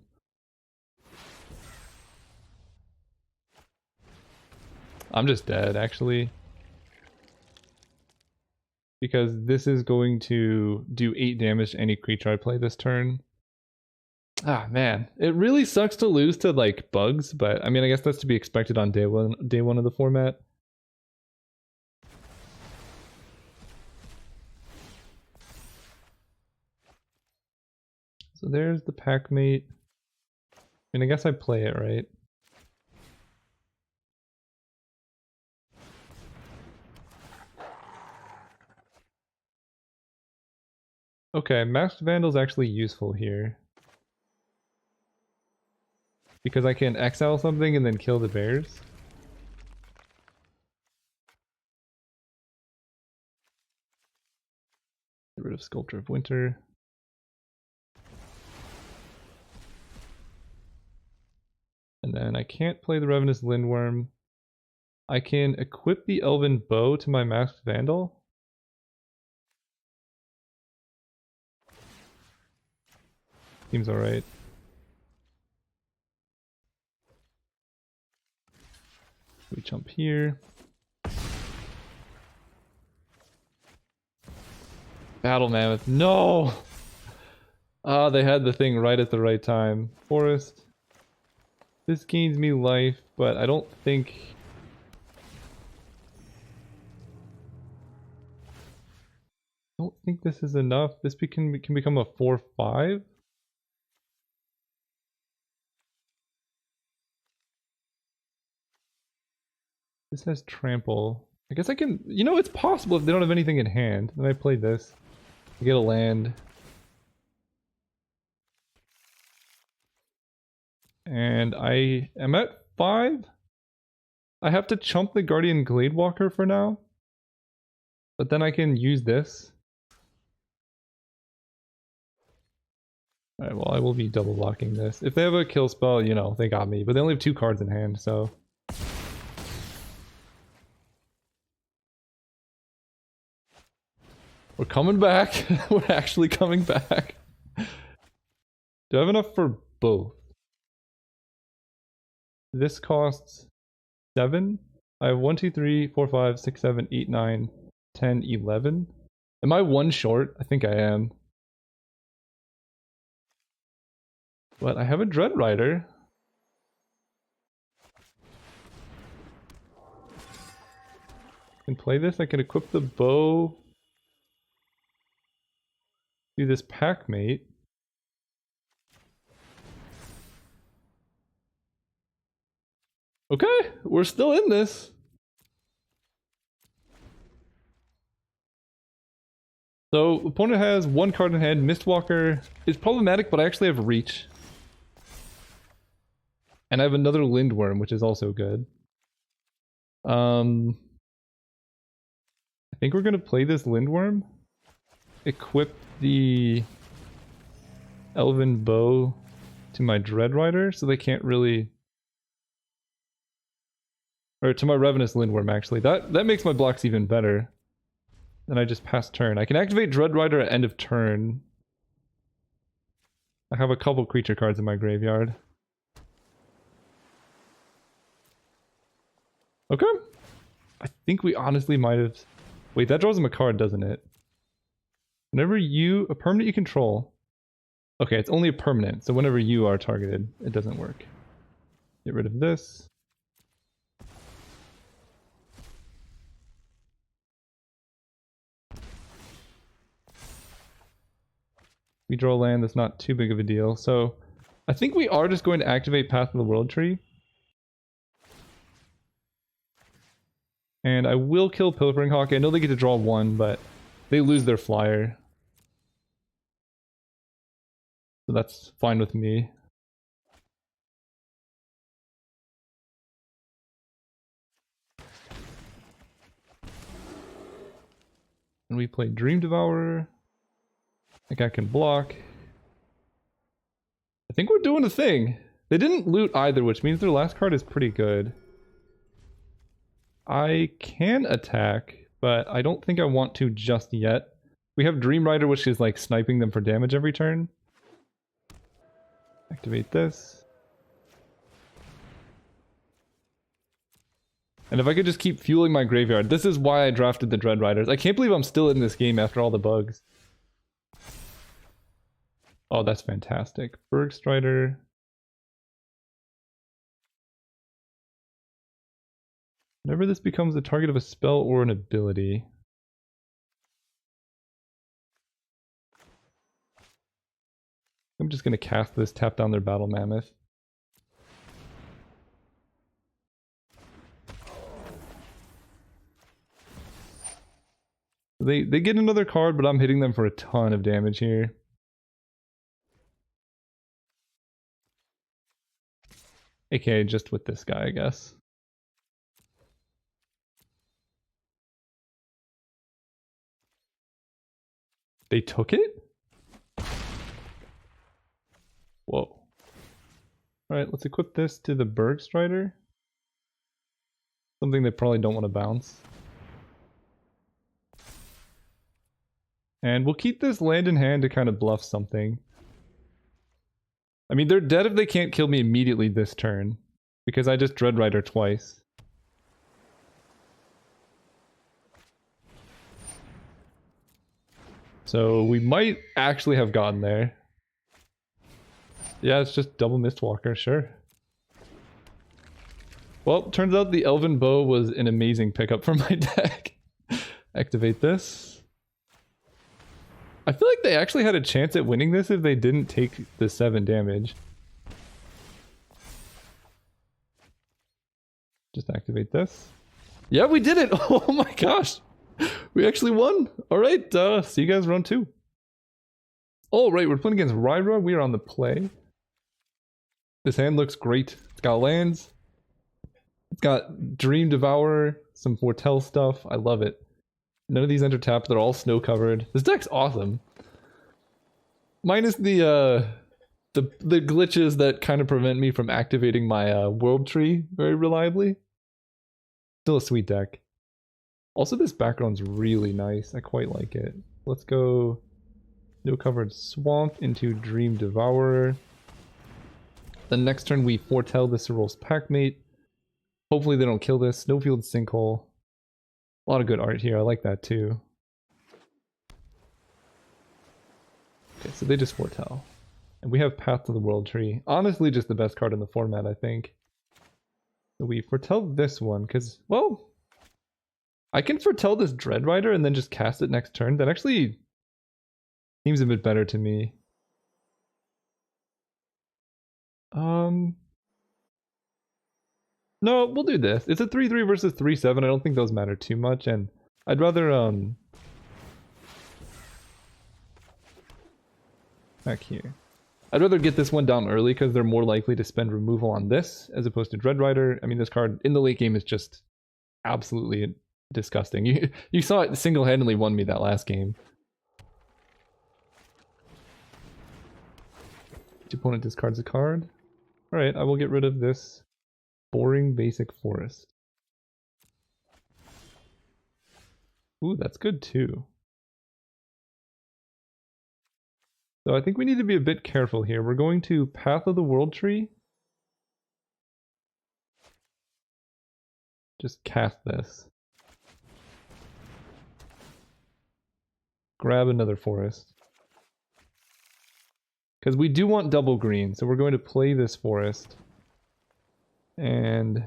[SPEAKER 1] I'm just dead, actually. Because this is going to do 8 damage to any creature I play this turn. Ah, man. It really sucks to lose to, like, bugs, but, I mean, I guess that's to be expected on day one of the format. So there's the Packmate. I mean, I guess I play it, right? Okay, Masked Vandal's actually useful here. Because I can exile something and then kill the bears. Get rid of Sculptor of Winter. And then I can't play the Ravenous Lindworm. I can equip the Elven Bow to my Masked Vandal. Seems alright. We jump here. Battle Mammoth. No! Ah, they had the thing right at the right time. Forest. This gains me life, but I don't think... I don't think this is enough. This can become a 4/5. This has trample. I guess I can... You know, it's possible if they don't have anything in hand. Then I play this. I get a land. And I am at 5. I have to chump the Guardian Gladewalker for now. But then I can use this. Alright, well I will be double blocking this. If they have a kill spell, you know, they got me. But they only have 2 cards in hand, so... We're coming back. We're actually coming back. Do I have enough for both? This costs 7. I have 1, 2, 3, 4, 5, 6, 7, 8, 9, 10, 11. Am I 1 short? I think I am. But I have a Dread Rider. I can play this. I can equip the bow. Do this Packmate. Okay, we're still in this. So, opponent has 1 card in hand. Mistwalker is problematic, but I actually have Reach. And I have another Lindworm, which is also good. I think we're gonna play this Lindworm. Equip the Elven Bow to my Dread Rider, so they can't really... Or to my Ravenous Lindworm, actually. That makes my blocks even better. Then I just pass turn. I can activate Dread Rider at end of turn. I have a couple creature cards in my graveyard. Okay. I think we honestly might have... Wait, that draws him a card, doesn't it? Whenever a permanent you control... Okay, it's only a permanent, so whenever you are targeted, it doesn't work. Get rid of this. We draw land, that's not too big of a deal. So, I think we are just going to activate Path of the World Tree. And I will kill Pilfering Hawk. I know they get to draw 1, but they lose their flyer. So that's fine with me. And we play Dream Devourer. I think I can block. I think we're doing a thing. They didn't loot either, which means their last card is pretty good. I can attack, but I don't think I want to just yet. We have Dream Rider, which is like sniping them for damage every turn. Activate this. And if I could just keep fueling my graveyard. This is why I drafted the Dread Riders. I can't believe I'm still in this game after all the bugs. Oh, that's fantastic. Bergstrider. Whenever this becomes the target of a spell or an ability. I'm just going to cast this, tap down their Battle Mammoth. They get another card, but I'm hitting them for a ton of damage here. AKA just with this guy, I guess. They took it? Whoa. Alright, let's equip this to the Bergstrider. Something they probably don't want to bounce. And we'll keep this land in hand to kind of bluff something. I mean, they're dead if they can't kill me immediately this turn. Because I just Dread Rider twice. So we might actually have gotten there. Yeah, it's just double Mistwalker, sure. Well, turns out the Elven Bow was an amazing pickup for my deck. Activate this. I feel like they actually had a chance at winning this if they didn't take the 7 damage. Just activate this. Yeah, we did it! Oh my gosh! We actually won! Alright, see you guys round 2. Alright, we're playing against Ryra. We are on the play. This hand looks great. It's got lands. It's got Dream Devourer, some Foretell stuff. I love it. None of these enter tap. They're all snow covered. This deck's awesome. Minus the glitches that kind of prevent me from activating my world tree very reliably. Still a sweet deck. Also, this background's really nice. I quite like it. Let's go Snow Covered Swamp into Dream Devourer. The next turn we foretell the Cerul's Packmate. Hopefully they don't kill this. Snowfield Sinkhole. A lot of good art here. I like that too. Okay, so they just foretell. And we have Path to the World Tree. Honestly, just the best card in the format, I think. So we foretell this one, because, well, I can foretell this Dread Rider and then just cast it next turn. That actually seems a bit better to me. No, we'll do this. It's a 3-3 versus 3-7. I don't think those matter too much, and I'd rather, back here. I'd rather get this one down early because they're more likely to spend removal on this as opposed to Dread Rider. I mean, this card in the late game is just absolutely disgusting. You saw it single-handedly won me that last game. Each opponent discards a card. Alright, I will get rid of this boring basic forest. Ooh, that's good too. So I think we need to be a bit careful here. We're going to Path of the World Tree. Just cast this. Grab another forest. Because we do want double green, so we're going to play this forest. And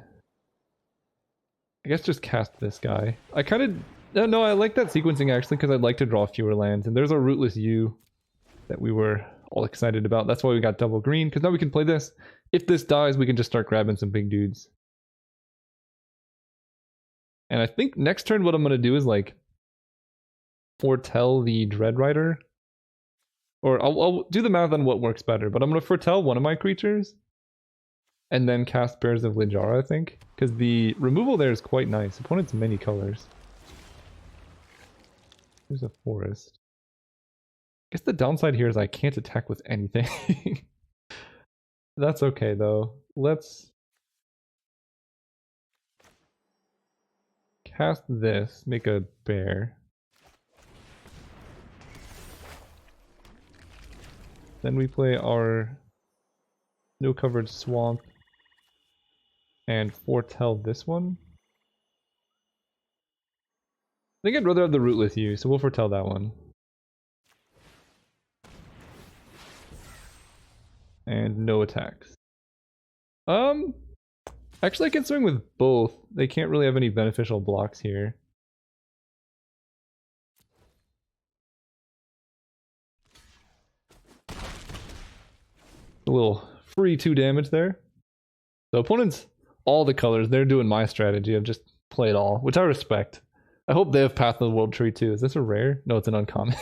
[SPEAKER 1] I guess just cast this guy. I kind of... No, I like that sequencing actually, because I'd like to draw fewer lands. And there's our Rootless U that we were all excited about. That's why we got double green, because now we can play this. If this dies, we can just start grabbing some big dudes. And I think next turn what I'm going to do is like foretell the Dread Rider. Or I'll do the math on what works better, but I'm going to foretell one of my creatures. And then cast Bears of Lijar, I think. Because the removal there is quite nice. Opponent's many colors. There's a forest. I guess the downside here is I can't attack with anything. That's okay though. Let's cast this, make a bear. Then we play our snow-covered swamp and foretell this one. I think I'd rather have the Rootless U, so we'll foretell that one. And no attacks. Actually I can swing with both. They can't really have any beneficial blocks here. A little free 2 damage there. So opponents, all the colors, they're doing my strategy of just play it all, which I respect. I hope they have Path of the World Tree too. Is this a rare? No, it's an uncommon.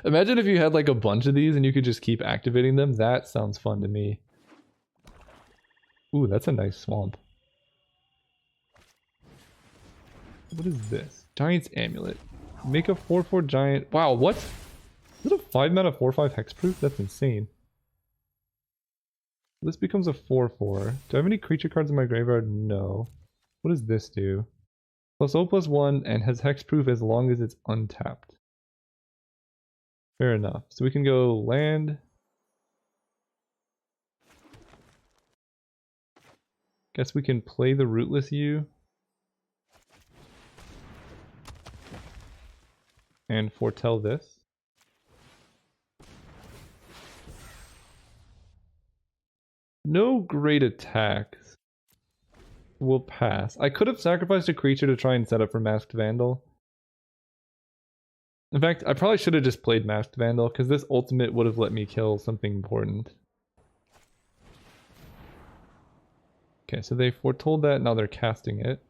[SPEAKER 1] Imagine if you had like a bunch of these and you could just keep activating them. That sounds fun to me. Ooh, that's a nice swamp. What is this? Giant's Amulet. Make a 4/4 giant. Wow, what? Is it a 5-mana 4/5 hexproof? That's insane. This becomes a 4/4. Do I have any creature cards in my graveyard? No. What does this do? +0/+1 and has hexproof as long as it's untapped. Fair enough. So we can go land. Guess we can play the Rootless U. And foretell this. No great attacks. We'll pass. I could have sacrificed a creature to try and set up for Masked Vandal. In fact, I probably should have just played Masked Vandal, because this ultimate would have let me kill something important. Okay, so they foretold that, now they're casting it.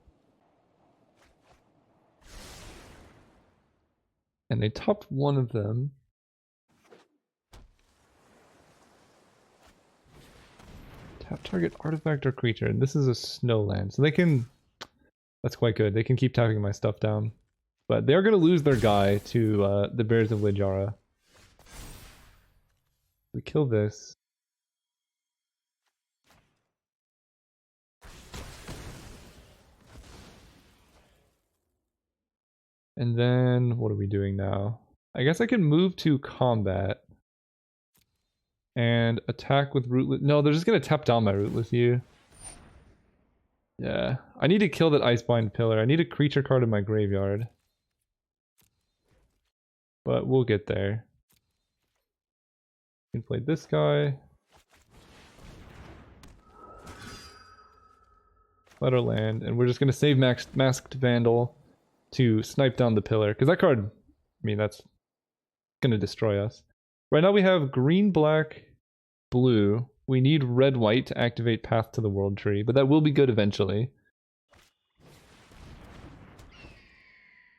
[SPEAKER 1] And they topped one of them. Tap target artifact or creature, and this is a snow land, so they can... That's quite good, they can keep tapping my stuff down. But they're going to lose their guy to the Bears of Littjara. We kill this. And then, what are we doing now? I guess I can move to combat. And attack with Rootless... No, they're just going to tap down my Rootless Yew. Yeah. I need to kill that Icebind Pillar. I need a creature card in my graveyard. But we'll get there. We can play this guy. Let our land. And we're just going to save Masked Vandal to snipe down the pillar. Because that card, I mean, that's going to destroy us. Right now we have green, black, blue. We need red, white to activate Path to the World Tree. But that will be good eventually.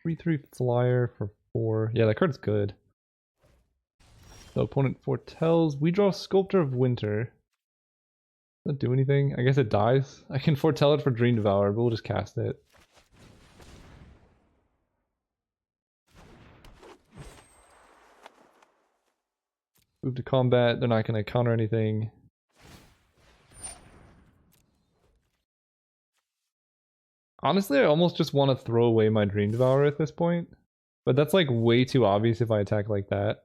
[SPEAKER 1] 3/3 flyer for 4. Yeah, that card's good. The opponent foretells. We draw Sculptor of Winter. Does that do anything? I guess it dies. I can foretell it for Dream Devourer, but we'll just cast it. Move to combat. They're not going to counter anything. Honestly, I almost just want to throw away my Dream Devourer at this point. But that's like way too obvious if I attack like that.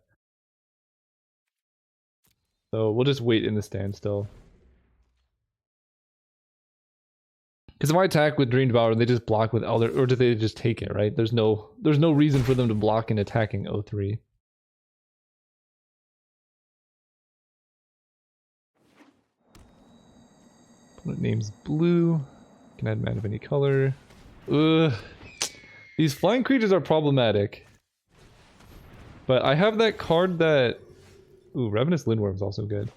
[SPEAKER 1] So we'll just wait in the standstill. Because if I attack with Dream Devourer, they just block with Elder, or do they just take it, right? There's no reason for them to block in attacking 0/3. Opponent name's blue. Can add mana of any color. Ugh. These flying creatures are problematic. But I have that card that... Ooh, Ravenous Lindworm is also good.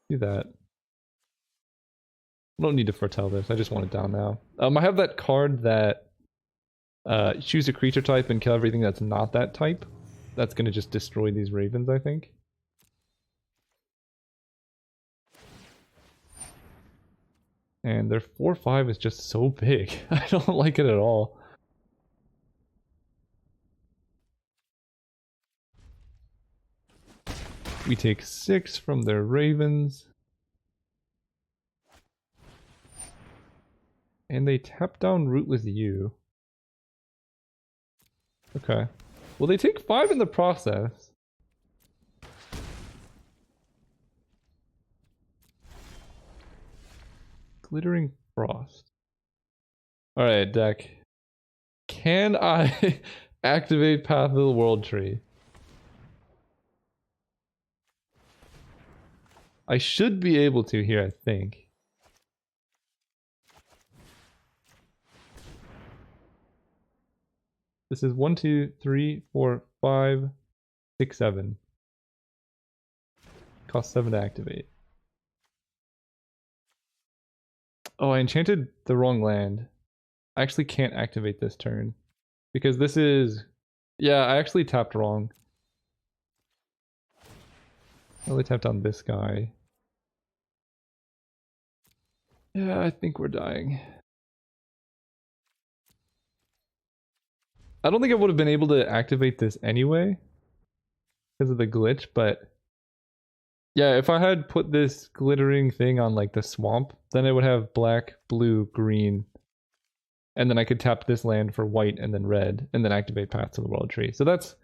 [SPEAKER 1] Do that. I don't need to foretell this, I just want it down now. I have that card that... choose a creature type and kill everything that's not that type. That's gonna just destroy these ravens, I think. And their 4/5 is just so big. I don't like it at all. We take 6 from their ravens. And they tap down Rootless Yew. Okay. Well, they take 5 in the process. Glittering Frost. Alright, deck. Can I activate Path of the World Tree? I should be able to here, I think. This is 1, 2, 3, 4, 5, 6, 7. Cost 7 to activate. Oh, I enchanted the wrong land. I actually can't activate this turn. Because this is... Yeah, I actually tapped wrong. I only tapped on this guy. Yeah, I think we're dying. I don't think I would have been able to activate this anyway. Because of the glitch, but... Yeah, if I had put this glittering thing on like the swamp, then it would have black, blue, green. And then I could tap this land for white and then red, and then activate Path to the World Tree. So that's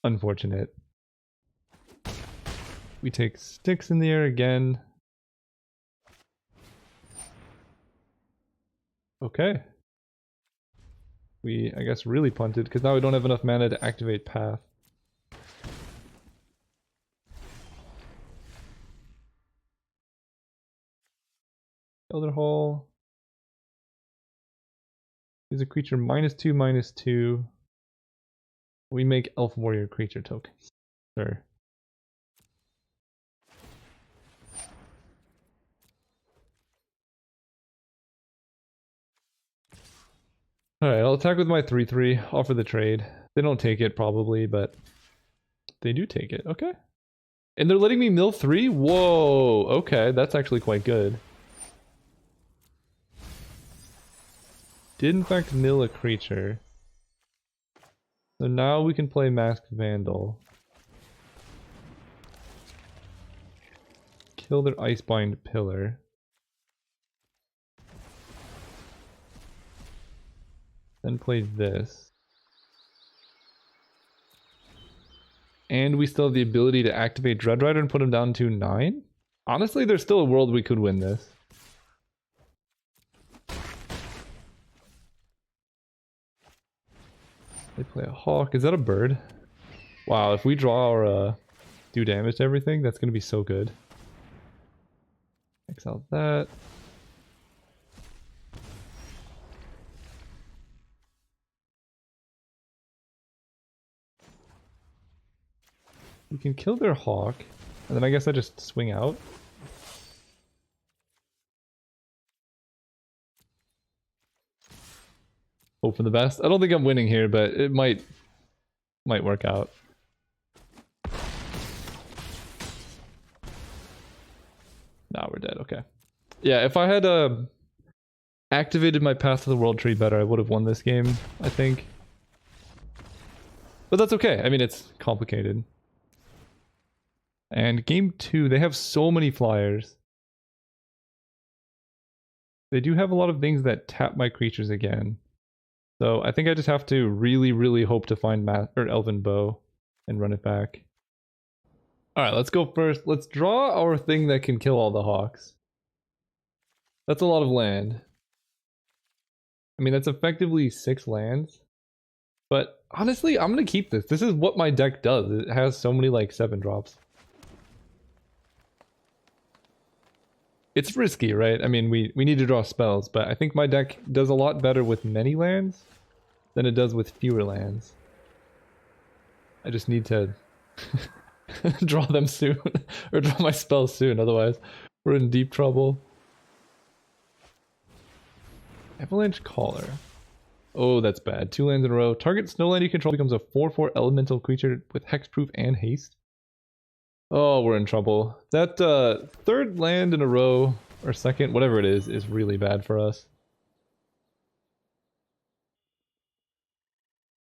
[SPEAKER 1] unfortunate. We take 6 in the air again. Okay. We, I guess, really punted, because now we don't have enough mana to activate Path. Elder Hall. Is a creature -2/-2. We make Elf Warrior creature tokens. Sure. Alright, I'll attack with my 3/3, offer the trade. They don't take it probably, but they do take it. Okay. And they're letting me mill 3? Whoa, okay, that's actually quite good. Did in fact mill a creature. So now we can play Masked Vandal. Kill their Icebind Pillar. Then play this. And we still have the ability to activate Dreadrider and put him down to 9? Honestly, there's still a world we could win this. They play a Hawk. Is that a bird? Wow, if we draw our do damage to everything, that's gonna be so good. Exile that. We can kill their Hawk, and then I guess I just swing out. Hope for the best. I don't think I'm winning here, but it might work out. Nah, we're dead. Okay. Yeah, if I had activated my Path to the World tree better, I would have won this game, I think. But that's okay. I mean, it's complicated. And game 2, they have so many flyers. They do have a lot of things that tap my creatures again. So I think I just have to really, really hope to find Elven Bow and run it back. Alright, let's go first. Let's draw our thing that can kill all the Hawks. That's a lot of land. I mean, that's effectively 6 lands. But honestly, I'm gonna keep this. This is what my deck does. It has so many like 7-drops. It's risky, right? I mean, we need to draw spells, but I think my deck does a lot better with many lands than it does with fewer lands. I just need to draw them soon, or draw my spells soon, otherwise we're in deep trouble. Avalanche Caller. Oh, that's bad. 2 lands in a row. Target snowland you control becomes a 4/4 elemental creature with hexproof and haste. Oh, we're in trouble. That 3rd land in a row, or 2nd, whatever it is really bad for us.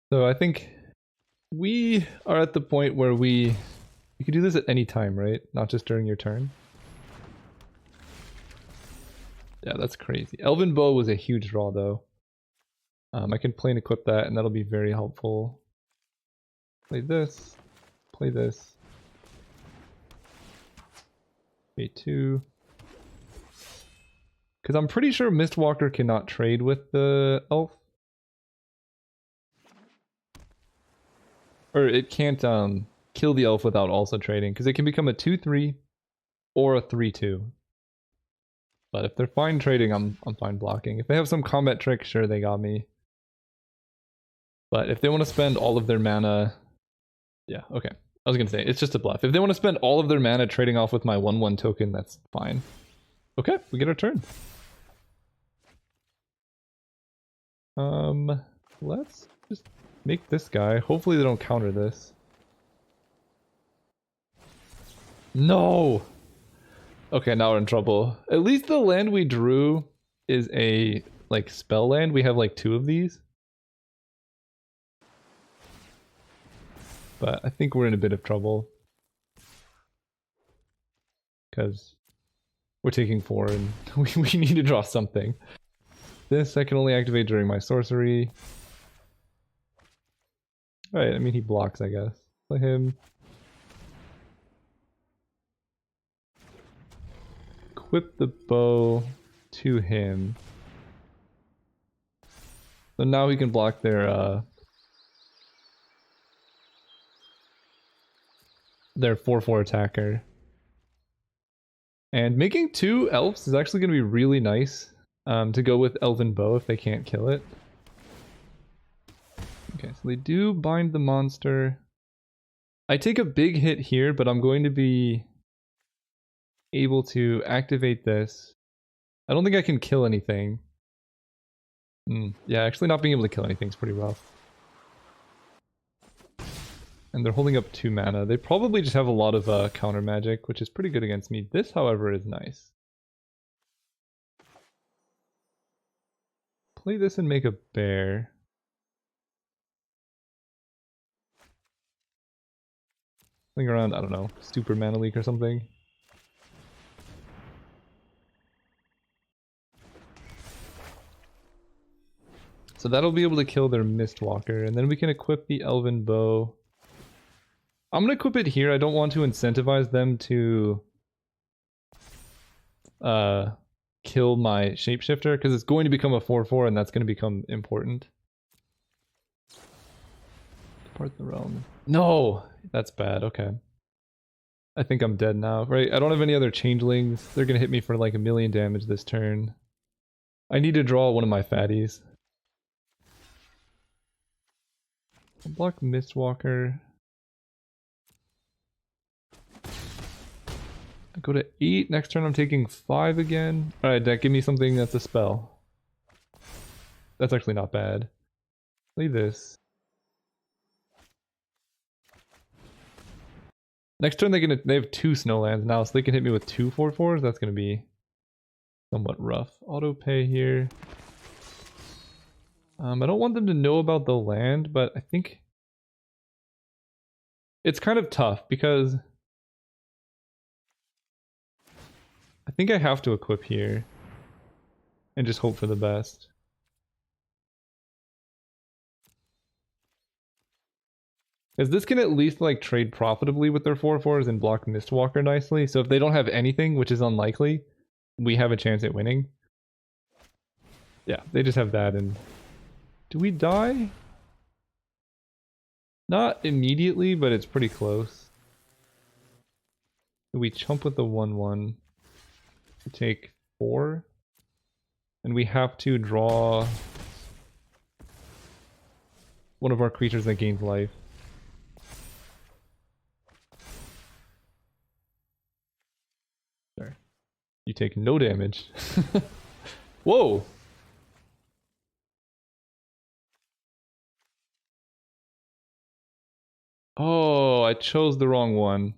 [SPEAKER 1] So I think we are at the point where you can do this at any time, right? Not just during your turn. Yeah, that's crazy. Elven Bow was a huge draw though. I can play and equip that, and that'll be very helpful. Play this. Play this. Pay 2. Because I'm pretty sure Mistwalker cannot trade with the elf. Or it can't kill the elf without also trading, because it can become a 2/3 or a 3/2. But if they're fine trading, I'm fine blocking. If they have some combat trick, sure, they got me. But if they want to spend all of their mana... Yeah, okay. I was gonna say, it's just a bluff. If they want to spend all of their mana trading off with my 1/1 token, that's fine. Okay, we get our turn. Let's just make this guy. Hopefully they don't counter this. No! Okay, now we're in trouble. At least the land we drew is a, like, spell land. We have, like, 2 of these. But I think we're in a bit of trouble. Because we're taking 4 and we need to draw something. This I can only activate during my sorcery. Alright, I mean he blocks, I guess. Play him. Equip the bow to him. So now he can block their 4/4 attacker. And making 2 elves is actually going to be really nice to go with Elven Bow if they can't kill it. Okay, so they do bind the monster. I take a big hit here, but I'm going to be able to activate this. I don't think I can kill anything. Yeah, actually not being able to kill anything is pretty rough. And they're holding up 2 mana. They probably just have a lot of counter magic, which is pretty good against me. This, however, is nice. Play this and make a bear. Something around, I don't know, Super Mana Leak or something. So that'll be able to kill their Mistwalker, and then we can equip the Elven Bow. I'm gonna equip it here. I don't want to incentivize them to kill my Shapeshifter, because it's going to become a 4/4 and that's going to become important. Depart the realm. No! That's bad, okay. I think I'm dead now, right? I don't have any other changelings. They're gonna hit me for like 1,000,000 damage this turn. I need to draw one of my fatties. I'll block Mistwalker. I go to 8. Next turn I'm taking 5 again. Alright, deck, give me something that's a spell. That's actually not bad. Play this. Next turn they have 2 snowlands now, so they can hit me with 2 4/4s. That's going to be somewhat rough. Auto pay here. I don't want them to know about the land, but I think it's kind of tough because I think I have to equip here and just hope for the best. Because this can at least like trade profitably with their 4/4s and block Mistwalker nicely. So if they don't have anything, which is unlikely, we have a chance at winning. Yeah, they just have that. And do we die? Not immediately, but it's pretty close. We chump with the 1/1. We take 4. And we have to draw one of our creatures that gains life. There. You take no damage. Whoa! Oh, I chose the wrong one.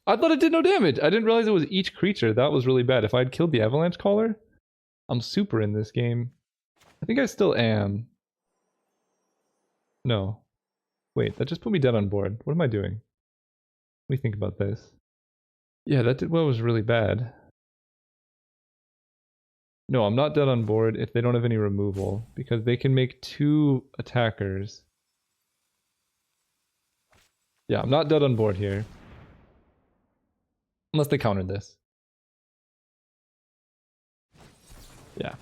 [SPEAKER 1] I thought it did no damage. I didn't realize it was each creature. That was really bad. If I had killed the Avalanche Caller, I'm super in this game. I think I still am. No. Wait, that just put me dead on board. What am I doing? What do you think about this? Yeah, that did what was really bad. No, I'm not dead on board if they don't have any removal, because they can make 2 attackers. Yeah, I'm not dead on board here. Unless they countered this. Yeah.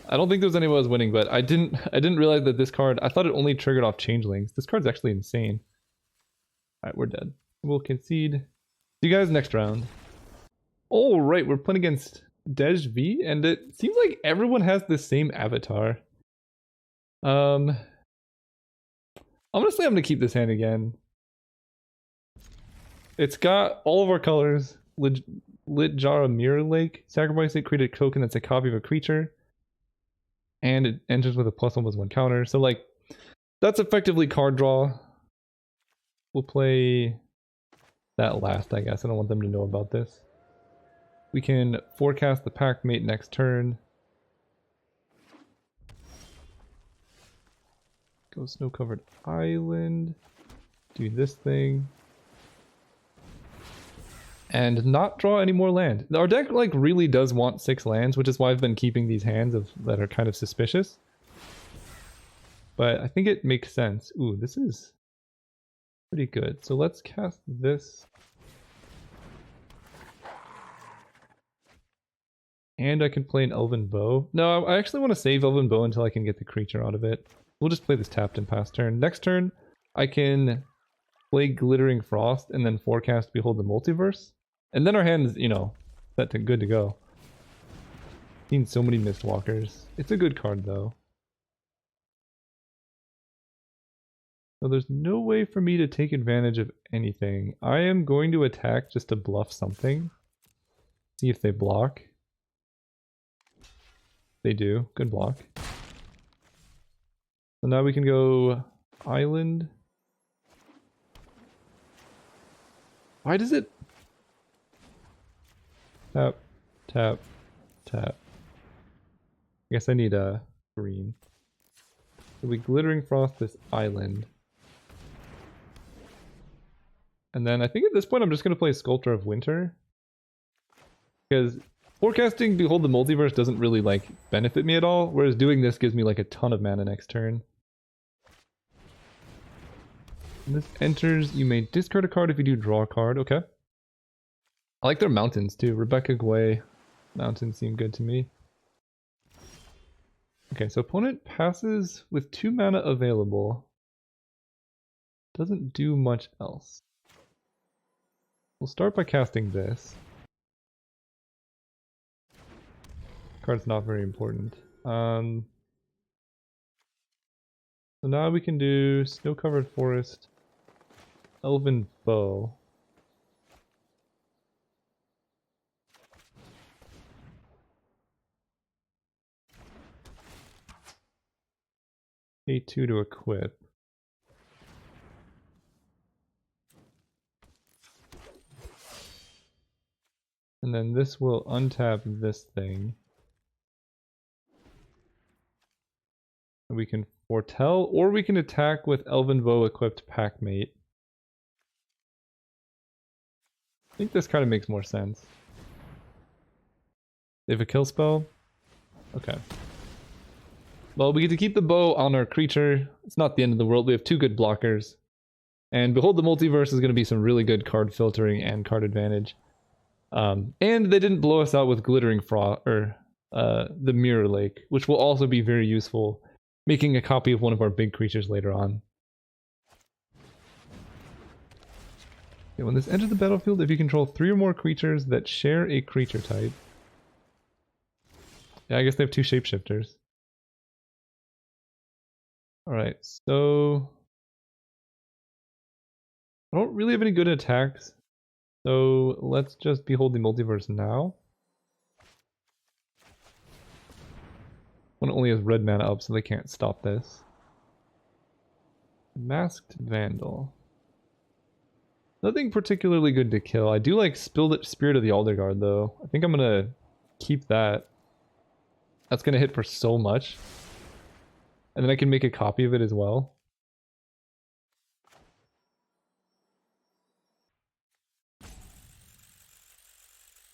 [SPEAKER 1] I don't think there was anyone who was winning, but I didn't realize that this card, I thought it only triggered off changelings. This card's actually insane. Alright, we're dead. We'll concede. See you guys next round. Alright, we're playing against Dej V, and it seems like everyone has the same avatar. I'm gonna say I'm gonna keep this hand again. It's got all of our colors. Litjara Mirror Lake. Sacrifice it, create a token that's a copy of a creature. And it enters with a +1/+1 counter. So like, that's effectively card draw. We'll play that last, I guess. I don't want them to know about this. We can forecast the pack mate next turn. Go snow-covered island. Do this thing. And not draw any more land. Our deck like really does want 6 lands, which is why I've been keeping these hands that are kind of suspicious. But I think it makes sense. Ooh, this is pretty good. So let's cast this. And I can play an Elven Bow. No, I actually want to save Elven Bow until I can get the creature out of it. We'll just play this tapped and pass turn. Next turn, I can play Glittering Frost and then forecast Behold the Multiverse. And then our hand is, you know, set to good to go. Seen so many Mistwalkers. It's a good card though. So there's no way for me to take advantage of anything. I am going to attack just to bluff something. See if they block. They do. Good block. So now we can go island. Why does it... Tap, tap, tap. I guess I need a green. So we Glittering Frost this island. And then I think at this point I'm just going to play Sculptor of Winter. Because forecasting Behold the Multiverse doesn't really like benefit me at all, whereas doing this gives me like a ton of mana next turn. When this enters, you may discard a card if you do draw a card. Okay. I like their mountains too. Rebecca Gway mountains seem good to me. Okay, so opponent passes with 2 mana available. Doesn't do much else. We'll start by casting this. Card's not very important. So now we can do Snow-Covered Forest, Elven Bow. A2 to equip. And then this will untap this thing. And we can foretell, or we can attack with Elven Bow equipped Packmate. I think this kind of makes more sense. They have a kill spell? Okay. Well, we get to keep the bow on our creature. It's not the end of the world. We have 2 good blockers. And Behold the Multiverse is going to be some really good card filtering and card advantage. And they didn't blow us out with Glittering Frost, or the Mirror Lake, which will also be very useful, making a copy of one of our big creatures later on. Okay, when this enters the battlefield, if you control 3 or more creatures that share a creature type. Yeah, I guess they have 2 shapeshifters. Alright, so... I don't really have any good attacks. So let's just Behold the Multiverse now. One only has red mana up, so they can't stop this. Masked Vandal. Nothing particularly good to kill. I do like Spirit of the Aldergard though. I think I'm gonna keep that. That's gonna hit for so much. And then I can make a copy of it as well.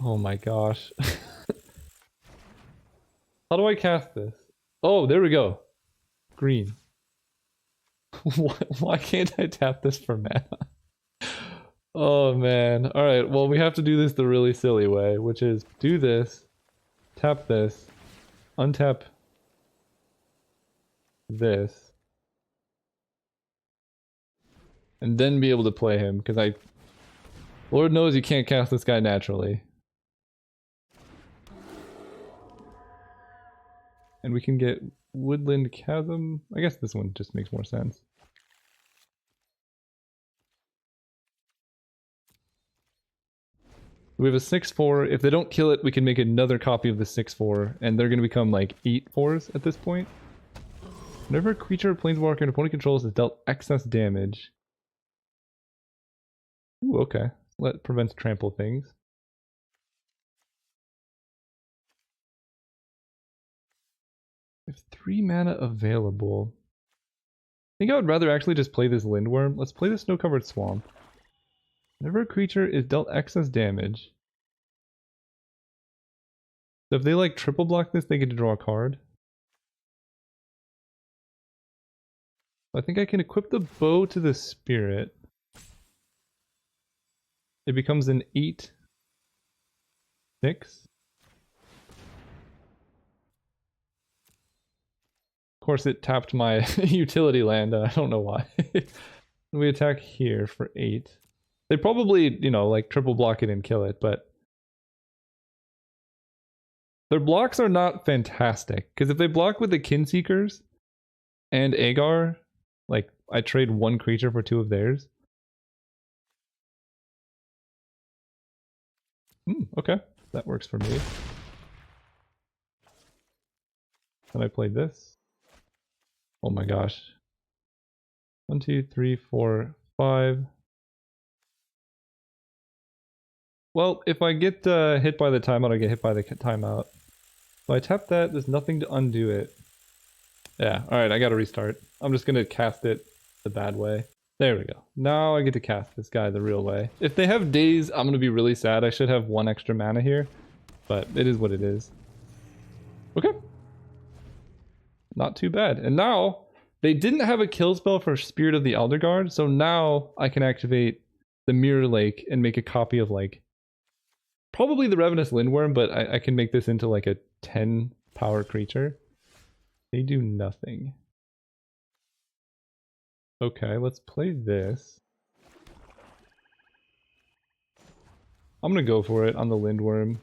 [SPEAKER 1] Oh my gosh. How do I cast this? Oh, there we go. Green. Why can't I tap this for mana? Oh man. Alright, well we have to do this the really silly way, which is do this, tap this, untap this, and then be able to play him, because Lord knows you can't cast this guy naturally. And we can get Woodland Chasm. I guess this one just makes more sense. We have a 6/4. If they don't kill it, we can make another copy of the 6/4, and they're going to become like 8/4s at this point. Whenever a creature or planeswalker an opponent controls is dealt excess damage. Ooh, okay. That prevents trample things. We have 3 mana available. I think I would rather actually just play this Lindworm. Let's play the Snow-Covered Swamp. Whenever a creature is dealt excess damage. So if they like triple block this, they get to draw a card. I think I can equip the bow to the spirit. It becomes an 8/6. Of course it tapped my utility land, I don't know why. We attack here for 8. They probably, you know, like triple block it and kill it, but Their blocks are not fantastic, because if they block with the Kinseekers and Agar, like, I trade one creature for two of theirs. Okay, that works for me. And I played this. Oh my gosh. 1, 2, 3, 4, 5. Well, if I get hit by the timeout, I get hit by the timeout. So I tap that, there's nothing to undo it. Yeah, alright, I gotta restart. I'm just gonna cast it the bad way. There we go. Now I get to cast this guy the real way. If they have days, I'm gonna be really sad. I should have one extra mana here. But it is what it is. Okay. Not too bad. And now, they didn't have a kill spell for Spirit of the Elder Guard, so now I can activate the Mirror Lake and make a copy of, like, probably the Ravenous Lindworm, but I can make this into like a 10 power creature. They do nothing. Okay, let's play this. I'm gonna go for it on the Lindworm.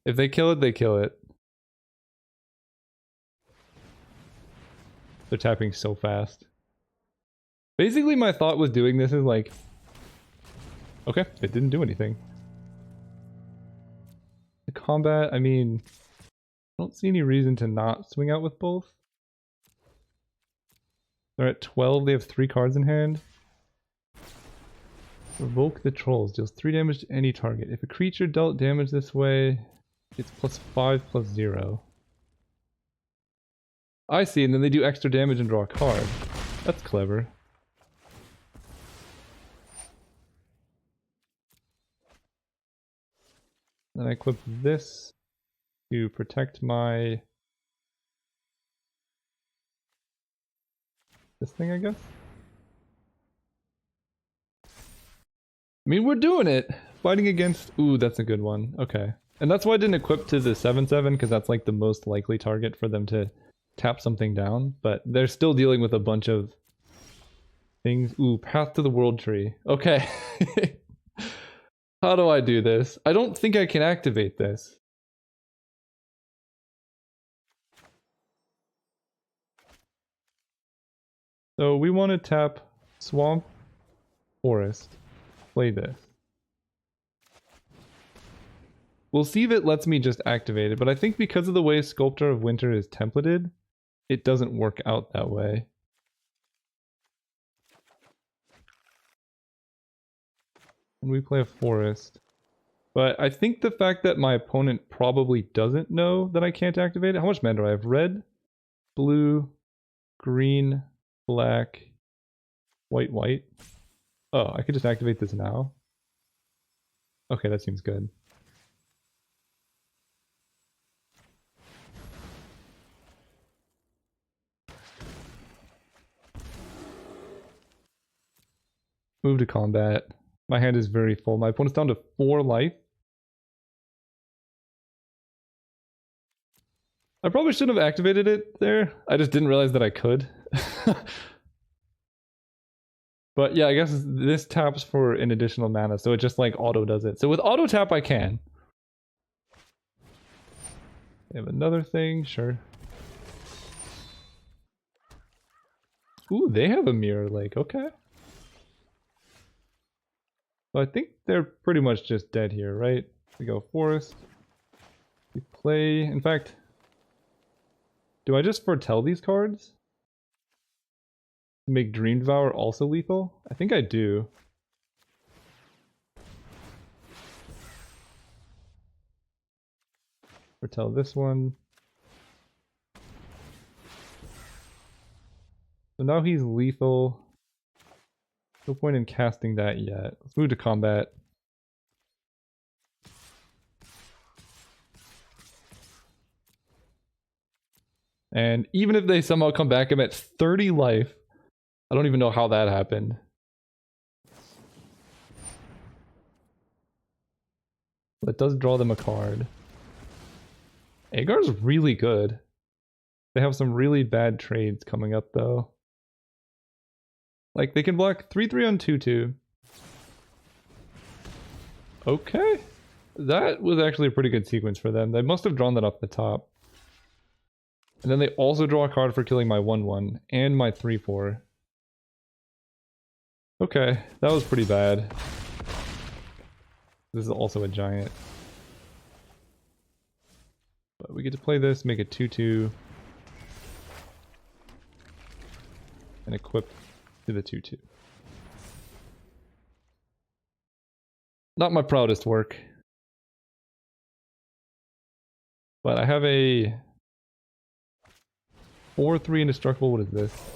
[SPEAKER 1] If they kill it, they kill it. They're tapping so fast. Basically, my thought was doing this is like, okay, it didn't do anything. The combat, I mean, I don't see any reason to not swing out with both. They're at 12, they have 3 cards in hand. Revoke the Trolls, deals 3 damage to any target. If a creature dealt damage this way, it's +5/+0. I see, and then they do extra damage and draw a card. That's clever. Then I equip this to protect my... this thing, I guess? I mean, we're doing it! Fighting against... ooh, that's a good one. Okay. And that's why I didn't equip to the 7/7, because that's like the most likely target for them to tap something down. But they're still dealing with a bunch of things. Ooh, Path to the World Tree. Okay. How do I do this? I don't think I can activate this. So we want to tap Swamp Forest. Play this. We'll see if it lets me just activate it, but I think because of the way Sculptor of Winter is templated, it doesn't work out that way. And we play a forest. But I think the fact that my opponent probably doesn't know that I can't activate it. How much mana do I have? Red, blue, green, black, white, white. Oh, I could just activate this now. Okay, that seems good. Move to combat. My hand is very full. My opponent's down to 4 life. I probably shouldn't have activated it there. I just didn't realize that I could. But yeah, I guess this taps for an additional mana, so it just like auto does it. So with auto tap, I can. They have another thing, sure. Ooh, they have a Mirror Lake, okay. So I think they're pretty much just dead here, right? We go forest. We play, in fact, do I just foretell these cards? Make Dream Devour also lethal? I think I do. Foretell this one. So now he's lethal. No point in casting that yet. Let's move to combat. And even if they somehow come back, I'm at 30 life. I don't even know how that happened. But it does draw them a card. Agar's really good. They have some really bad trades coming up though. Like they can block 3/3 on 2/2. Okay. That was actually a pretty good sequence for them. They must have drawn that off the top. And then they also draw a card for killing my 1/1 and my 3/4. Okay, that was pretty bad. This is also a giant. But we get to play this, make it 2/2. And equip to the 2/2. Not my proudest work. But I have a 4/3 indestructible. What is this?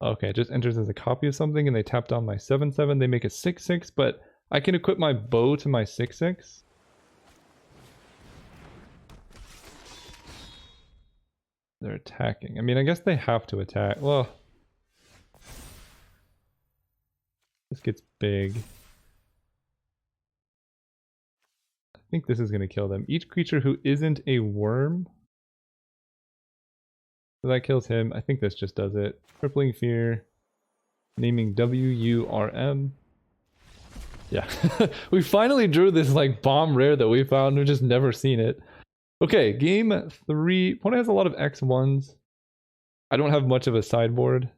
[SPEAKER 1] Okay, it just enters as a copy of something and they tap down my 7/7. They make a 6/6, but I can equip my bow to my 6/6. They're attacking. I mean, I guess they have to attack. Well, this gets big. I think this is going to kill them. Each creature who isn't a worm. So that kills him. I think this just does it. Crippling Fear. Naming WURM. Yeah. We finally drew this like bomb rare that we found. We've just never seen it. Okay, game 3. Opponent has a lot of X1s. I don't have much of a sideboard.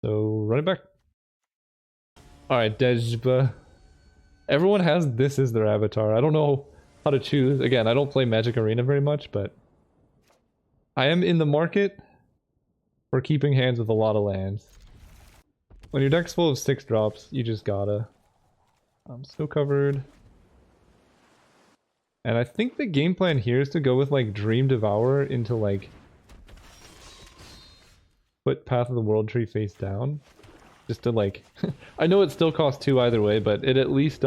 [SPEAKER 1] So run it back. Alright, Dejba. Everyone has this as their avatar. I don't know how to choose. Again, I don't play Magic Arena very much, but I am in the market for keeping hands with a lot of lands. When your deck's full of 6 drops, you just gotta. I'm so covered. And I think the game plan here is to go with like Dream Devourer into like put Path of the World Tree face down. Just to like I know it still costs 2 either way, but it at least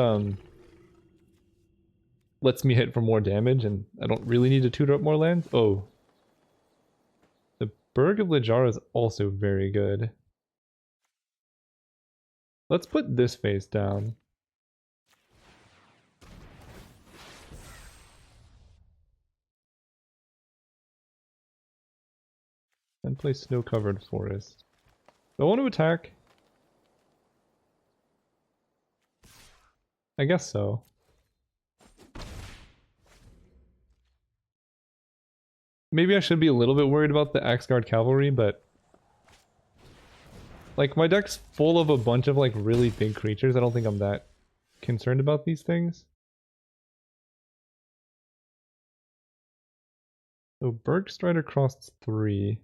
[SPEAKER 1] lets me hit for more damage and I don't really need to tutor up more lands. Oh. The Burg of Lijar is also very good. Let's put this face down. And play Snow-Covered Forest. Do I want to attack? I guess so. Maybe I should be a little bit worried about the Axgard Cavalry, but like my deck's full of a bunch of like really big creatures. I don't think I'm that concerned about these things. So Bergstrider costs 3.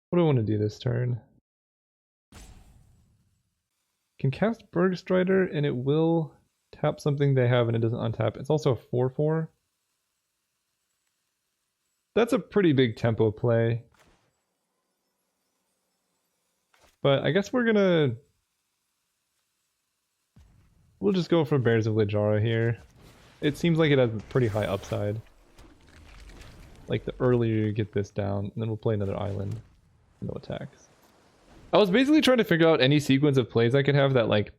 [SPEAKER 1] What do I want to do this turn? Can cast Bergstrider and it will tap something they have and it doesn't untap. It's also a 4/4. That's a pretty big tempo play. But I guess we'll just go for Bears of Lijar here. It seems like it has a pretty high upside. Like the earlier you get this down, and then we'll play another island. No attacks. I was basically trying to figure out any sequence of plays I could have that like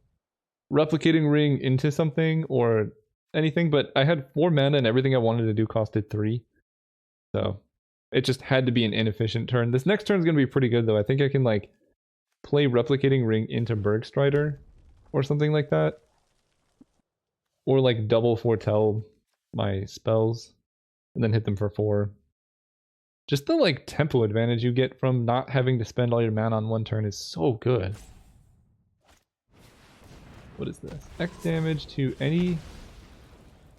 [SPEAKER 1] replicating ring into something or anything, but I had 4 mana and everything I wanted to do costed 3. So it just had to be an inefficient turn. This next turn is going to be pretty good though. I think I can like play replicating ring into Bergstrider or something like that. Or like double foretell my spells and then hit them for 4. Just the like tempo advantage you get from not having to spend all your mana on one turn is so good. What is this? X damage to any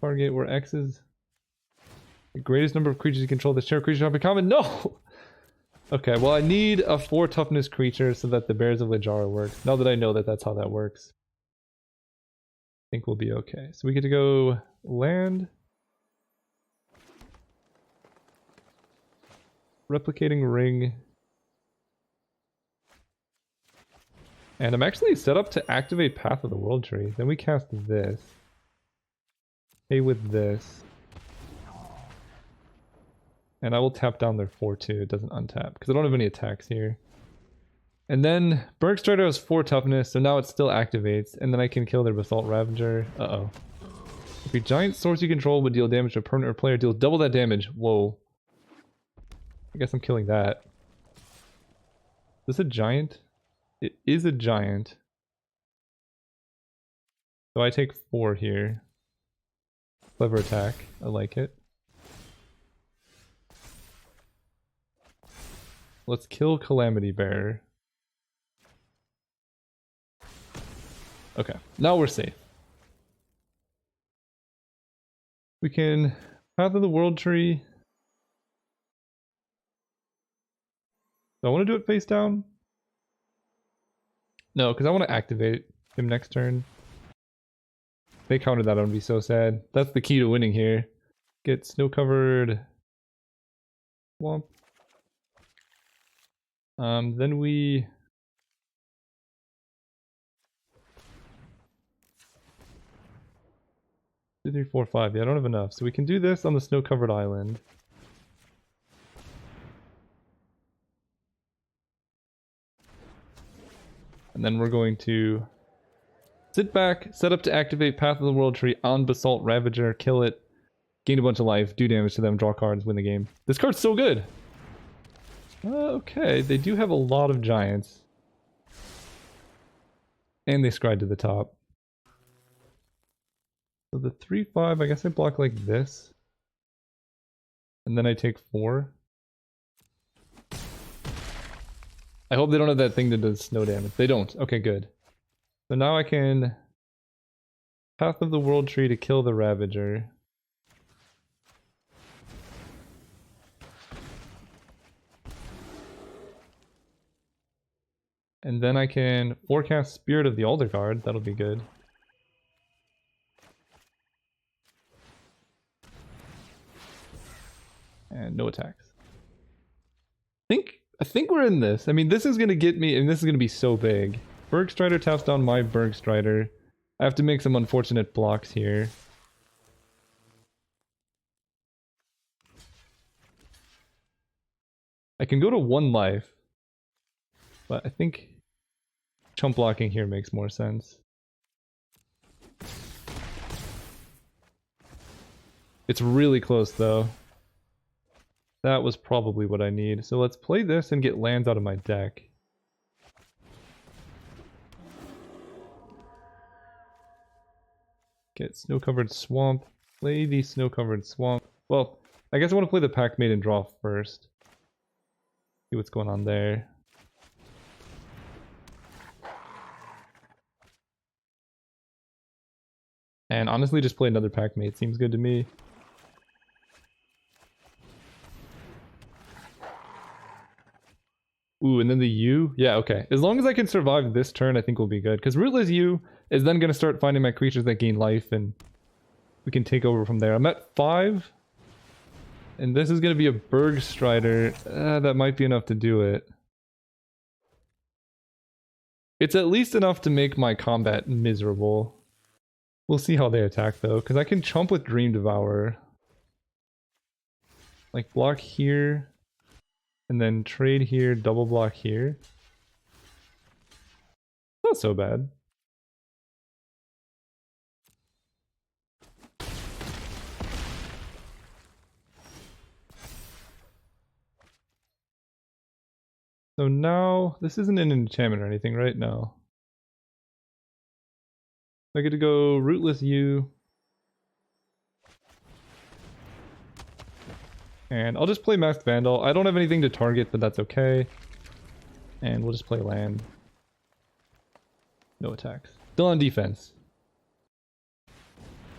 [SPEAKER 1] target where X is the greatest number of creatures you control. The share creature not be common. No! Okay, well I need a 4 toughness creature so that the Bears of Lijar works. Now that I know that that's how that works. I think we'll be okay. So we get to go land. Replicating ring. And I'm actually set up to activate Path of the World Tree. Then we cast this. Pay with this. And I will tap down their 4/2. It doesn't untap because I don't have any attacks here. And then Bergstrider has 4 toughness, so now it still activates. And then I can kill their Basalt Ravager. Uh-oh. If a giant source you control would deal damage to a permanent or player, deals double that damage. Whoa. I guess I'm killing that. this a giant? It is a giant. So I take 4 here. Clever attack. I like it. Let's kill Calamity Bearer. Okay, now we're safe. We can Path of the World Tree. Do I want to do it face down? No, because I want to activate him next turn. If they counter that, I would be so sad. That's the key to winning here. Get snow-covered swamp. Then we... Two, three, four, five. Yeah, I don't have enough. So we can do this on the snow-covered island. And then we're going to sit back, set up to activate Path of the World Tree on Basalt Ravager, kill it, gain a bunch of life, do damage to them, draw cards, win the game. This card's so good! Okay, they do have a lot of giants. And they scryed to the top. So the 3-5, I guess I block like this. And then I take 4. I hope they don't have that thing that does snow damage. They don't. Okay, good. So now I can Path of the World Tree to kill the Ravager. And then I can forecast Spirit of the Alder card. That'll be good. And no attacks. I think we're in this. I mean, this is going to get me, and this is going to be so big. Bergstrider taps down my Bergstrider. I have to make some unfortunate blocks here. I can go to 1 life. But I think chump blocking here makes more sense. It's really close though. That was probably what I need. So let's play this and get lands out of my deck. Get snow-covered swamp. Play the snow-covered swamp. Well, I guess I want to play the Pack Maiden draw first. See what's going on there. And honestly, just play another Pack Mate seems good to me. Ooh, and then the U? Yeah, okay. As long as I can survive this turn, I think we'll be good. Because Rootless U is then going to start finding my creatures that gain life, and we can take over from there. I'm at 5. And this is going to be a Bergstrider. That might be enough to do it. It's at least enough to make my combat miserable. We'll see how they attack, though. Because I can chump with Dream Devourer. Like, block here. And then trade here, double block here. Not so bad. So now, this isn't an enchantment or anything, right? No. I get to go Rootless U. And I'll just play Masked Vandal. I don't have anything to target, but that's okay. And we'll just play land. No attacks. Still on defense.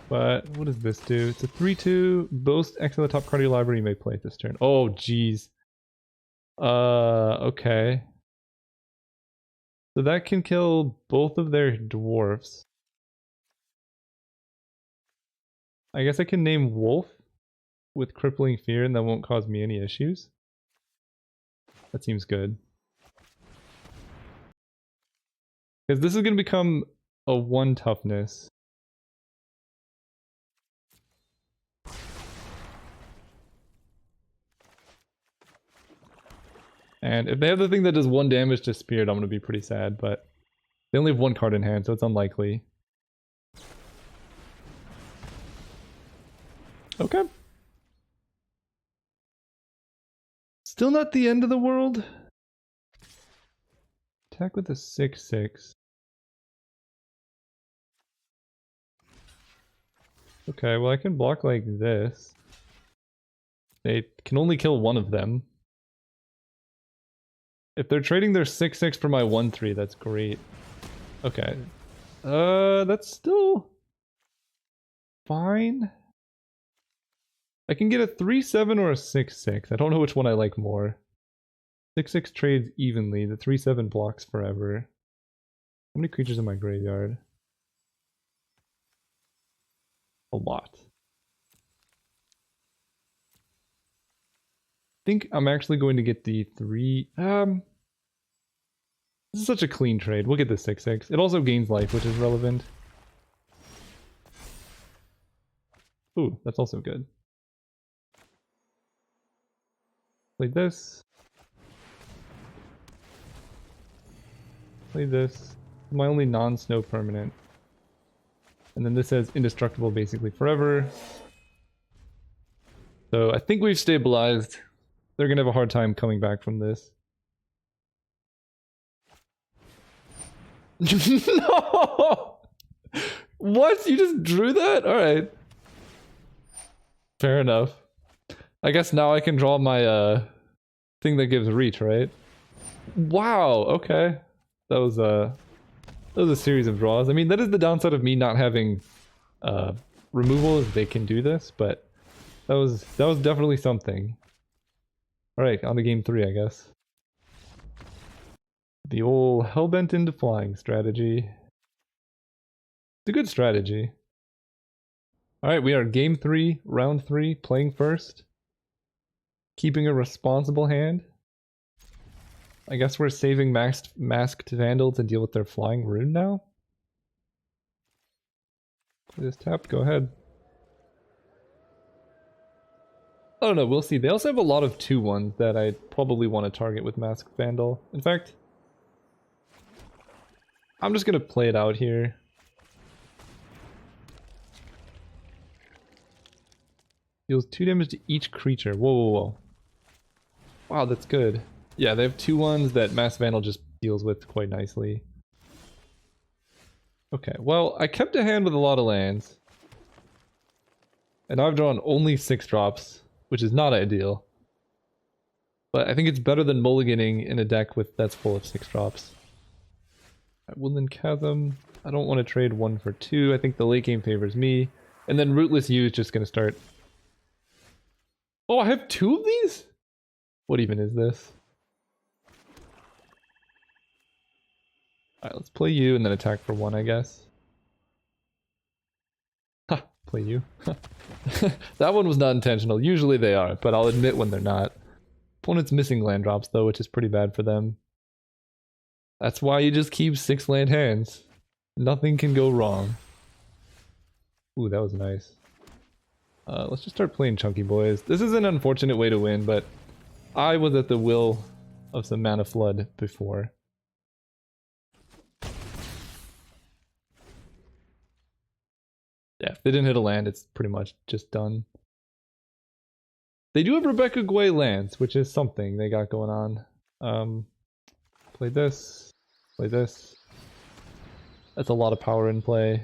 [SPEAKER 1] But what does this do? It's a 3-2. Boast X on the top card of your library you may play it this turn. Oh, jeez. Okay. So that can kill both of their dwarfs. I guess I can name Wolf with Crippling Fear and that won't cause me any issues. That seems good. Because this is going to become a 1 toughness. And if they have the thing that does 1 damage to Spirit, I'm going to be pretty sad, but they only have 1 card in hand, so it's unlikely. Okay. Still not the end of the world. attack with a 6/6. Okay, well I can block like this. They can only kill one of them. If they're trading their 6/6 for my 1/3, that's great. Okay. That's still fine. I can get a 3/7 or a 6/6. I don't know which one I like more. 6/6 trades evenly. The 3/7 blocks forever. How many creatures in my graveyard? A lot. I think I'm actually going to get the 3... This is such a clean trade. We'll get the 6/6. It also gains life, which is relevant. Ooh, that's also good. Play this. Play this. My only non-snow permanent. And then this says indestructible basically forever. So I think we've stabilized. They're gonna have a hard time coming back from this. No! What? You just drew that? Alright. Fair enough. I guess now I can draw my thing that gives reach, right? Wow, okay. That was a series of draws. I mean, that is the downside of me not having removal, is they can do this, but that was definitely something. Alright, on to game 3, I guess. The old hellbent into flying strategy. It's a good strategy. Alright, we are game 3, round 3, playing first. Keeping a responsible hand. I guess we're saving masked Vandal to deal with their flying rune now. Play this tapped, go ahead. I don't know, we'll see. They also have a lot of 2/1s that I probably want to target with masked Vandal. In fact, I'm just gonna play it out here. Deals 2 damage to each creature. Whoa, whoa, whoa. Wow, that's good. Yeah, they have 2/1s that Mass Vandal just deals with quite nicely. Okay, well, I kept a hand with a lot of lands. And I've drawn only 6 drops, which is not ideal. But I think it's better than mulliganing in a deck that's full of 6 drops. Woodland Chasm. I don't want to trade 1 for 2. I think the late game favors me. And then Rootless U is just going to start. Oh, I have 2 of these? What even is this? Alright, let's play you and then attack for 1, I guess. Ha! Play you. That one was not intentional. Usually they are, but I'll admit when they're not. Opponent's missing land drops though, which is pretty bad for them. That's why you just keep 6 land hands. Nothing can go wrong. Ooh, that was nice. Let's just start playing chunky boys. This is an unfortunate way to win, but I was at the will of some mana flood before. Yeah, if they didn't hit a land, it's pretty much just done. They do have Rebecca Guay lands, which is something they got going on. Play this. Play this. That's a lot of power in play.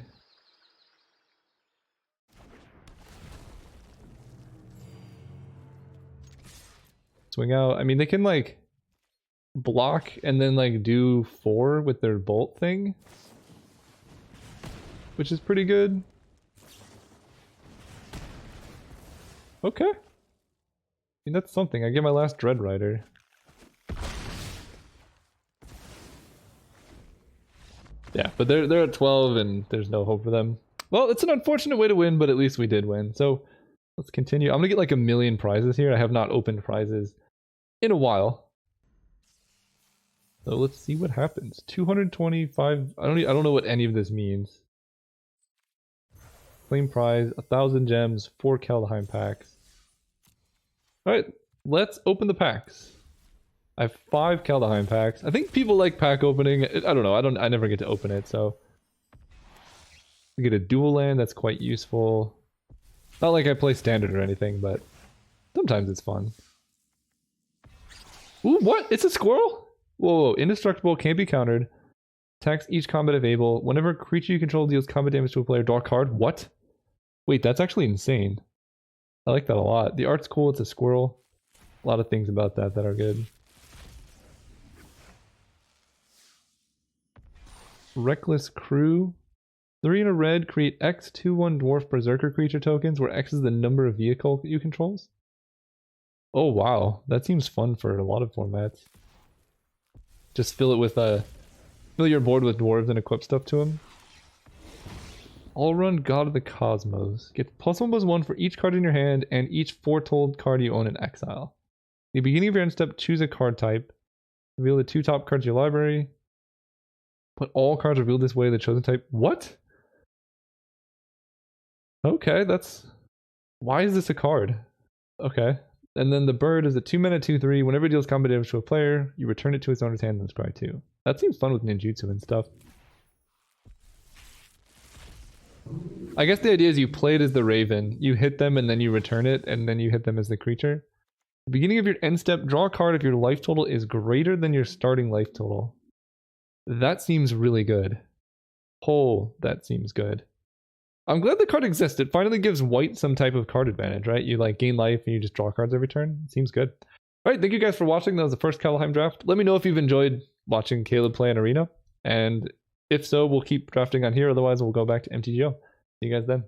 [SPEAKER 1] Swing out. I mean, they can like block and then like do 4 with their bolt thing, which is pretty good. Okay. I mean, that's something. I get my last Dread Rider. Yeah, but they're at 12 and there's no hope for them. Well, it's an unfortunate way to win, but at least we did win. So let's continue. I'm gonna get like 1,000,000 prizes here. I have not opened prizes in a while. So let's see what happens. 225. I don't know what any of this means. Claim prize, 1,000 gems, 4 Kaldheim packs. Alright, let's open the packs. I have 5 Kaldheim packs. I think people like pack opening. I don't know. I never get to open it, so we get a dual land. That's quite useful. Not like I play standard or anything, but sometimes it's fun. Ooh, what? It's a squirrel? Whoa, indestructible, can't be countered. Attacks each combat if able. Whenever a creature you control deals combat damage to a player, draw a card. What? Wait, that's actually insane. I like that a lot. The art's cool, it's a squirrel. A lot of things about that are good. Reckless Crew. 3 in a red, create X 2/1 dwarf berserker creature tokens, where X is the number of vehicle you controls. Oh wow, that seems fun for a lot of formats. Just fill it with fill your board with dwarves and equip stuff to them. All run God of the Cosmos. Get +1/+1 for each card in your hand and each foretold card you own in exile. At the beginning of your end step, choose a card type. Reveal the 2 top cards of your library. Put all cards revealed this way to the chosen type. What? Okay, that's... Why is this a card? Okay. And then the bird is a 2-mana 2/3. Whenever it deals combat damage to a player, you return it to its owner's hand and scry 2. That seems fun with ninjutsu and stuff. I guess the idea is you play it as the raven, you hit them and then you return it, and then you hit them as the creature. Beginning of your end step, draw a card if your life total is greater than your starting life total. That seems really good. Oh, that seems good. I'm glad the card exists. It finally gives white some type of card advantage, right? You like gain life and you just draw cards every turn. It seems good. Alright, thank you guys for watching. That was the first Kaldheim draft. Let me know if you've enjoyed watching Caleb play in Arena. And if so, we'll keep drafting on here. Otherwise, we'll go back to MTGO. See you guys then.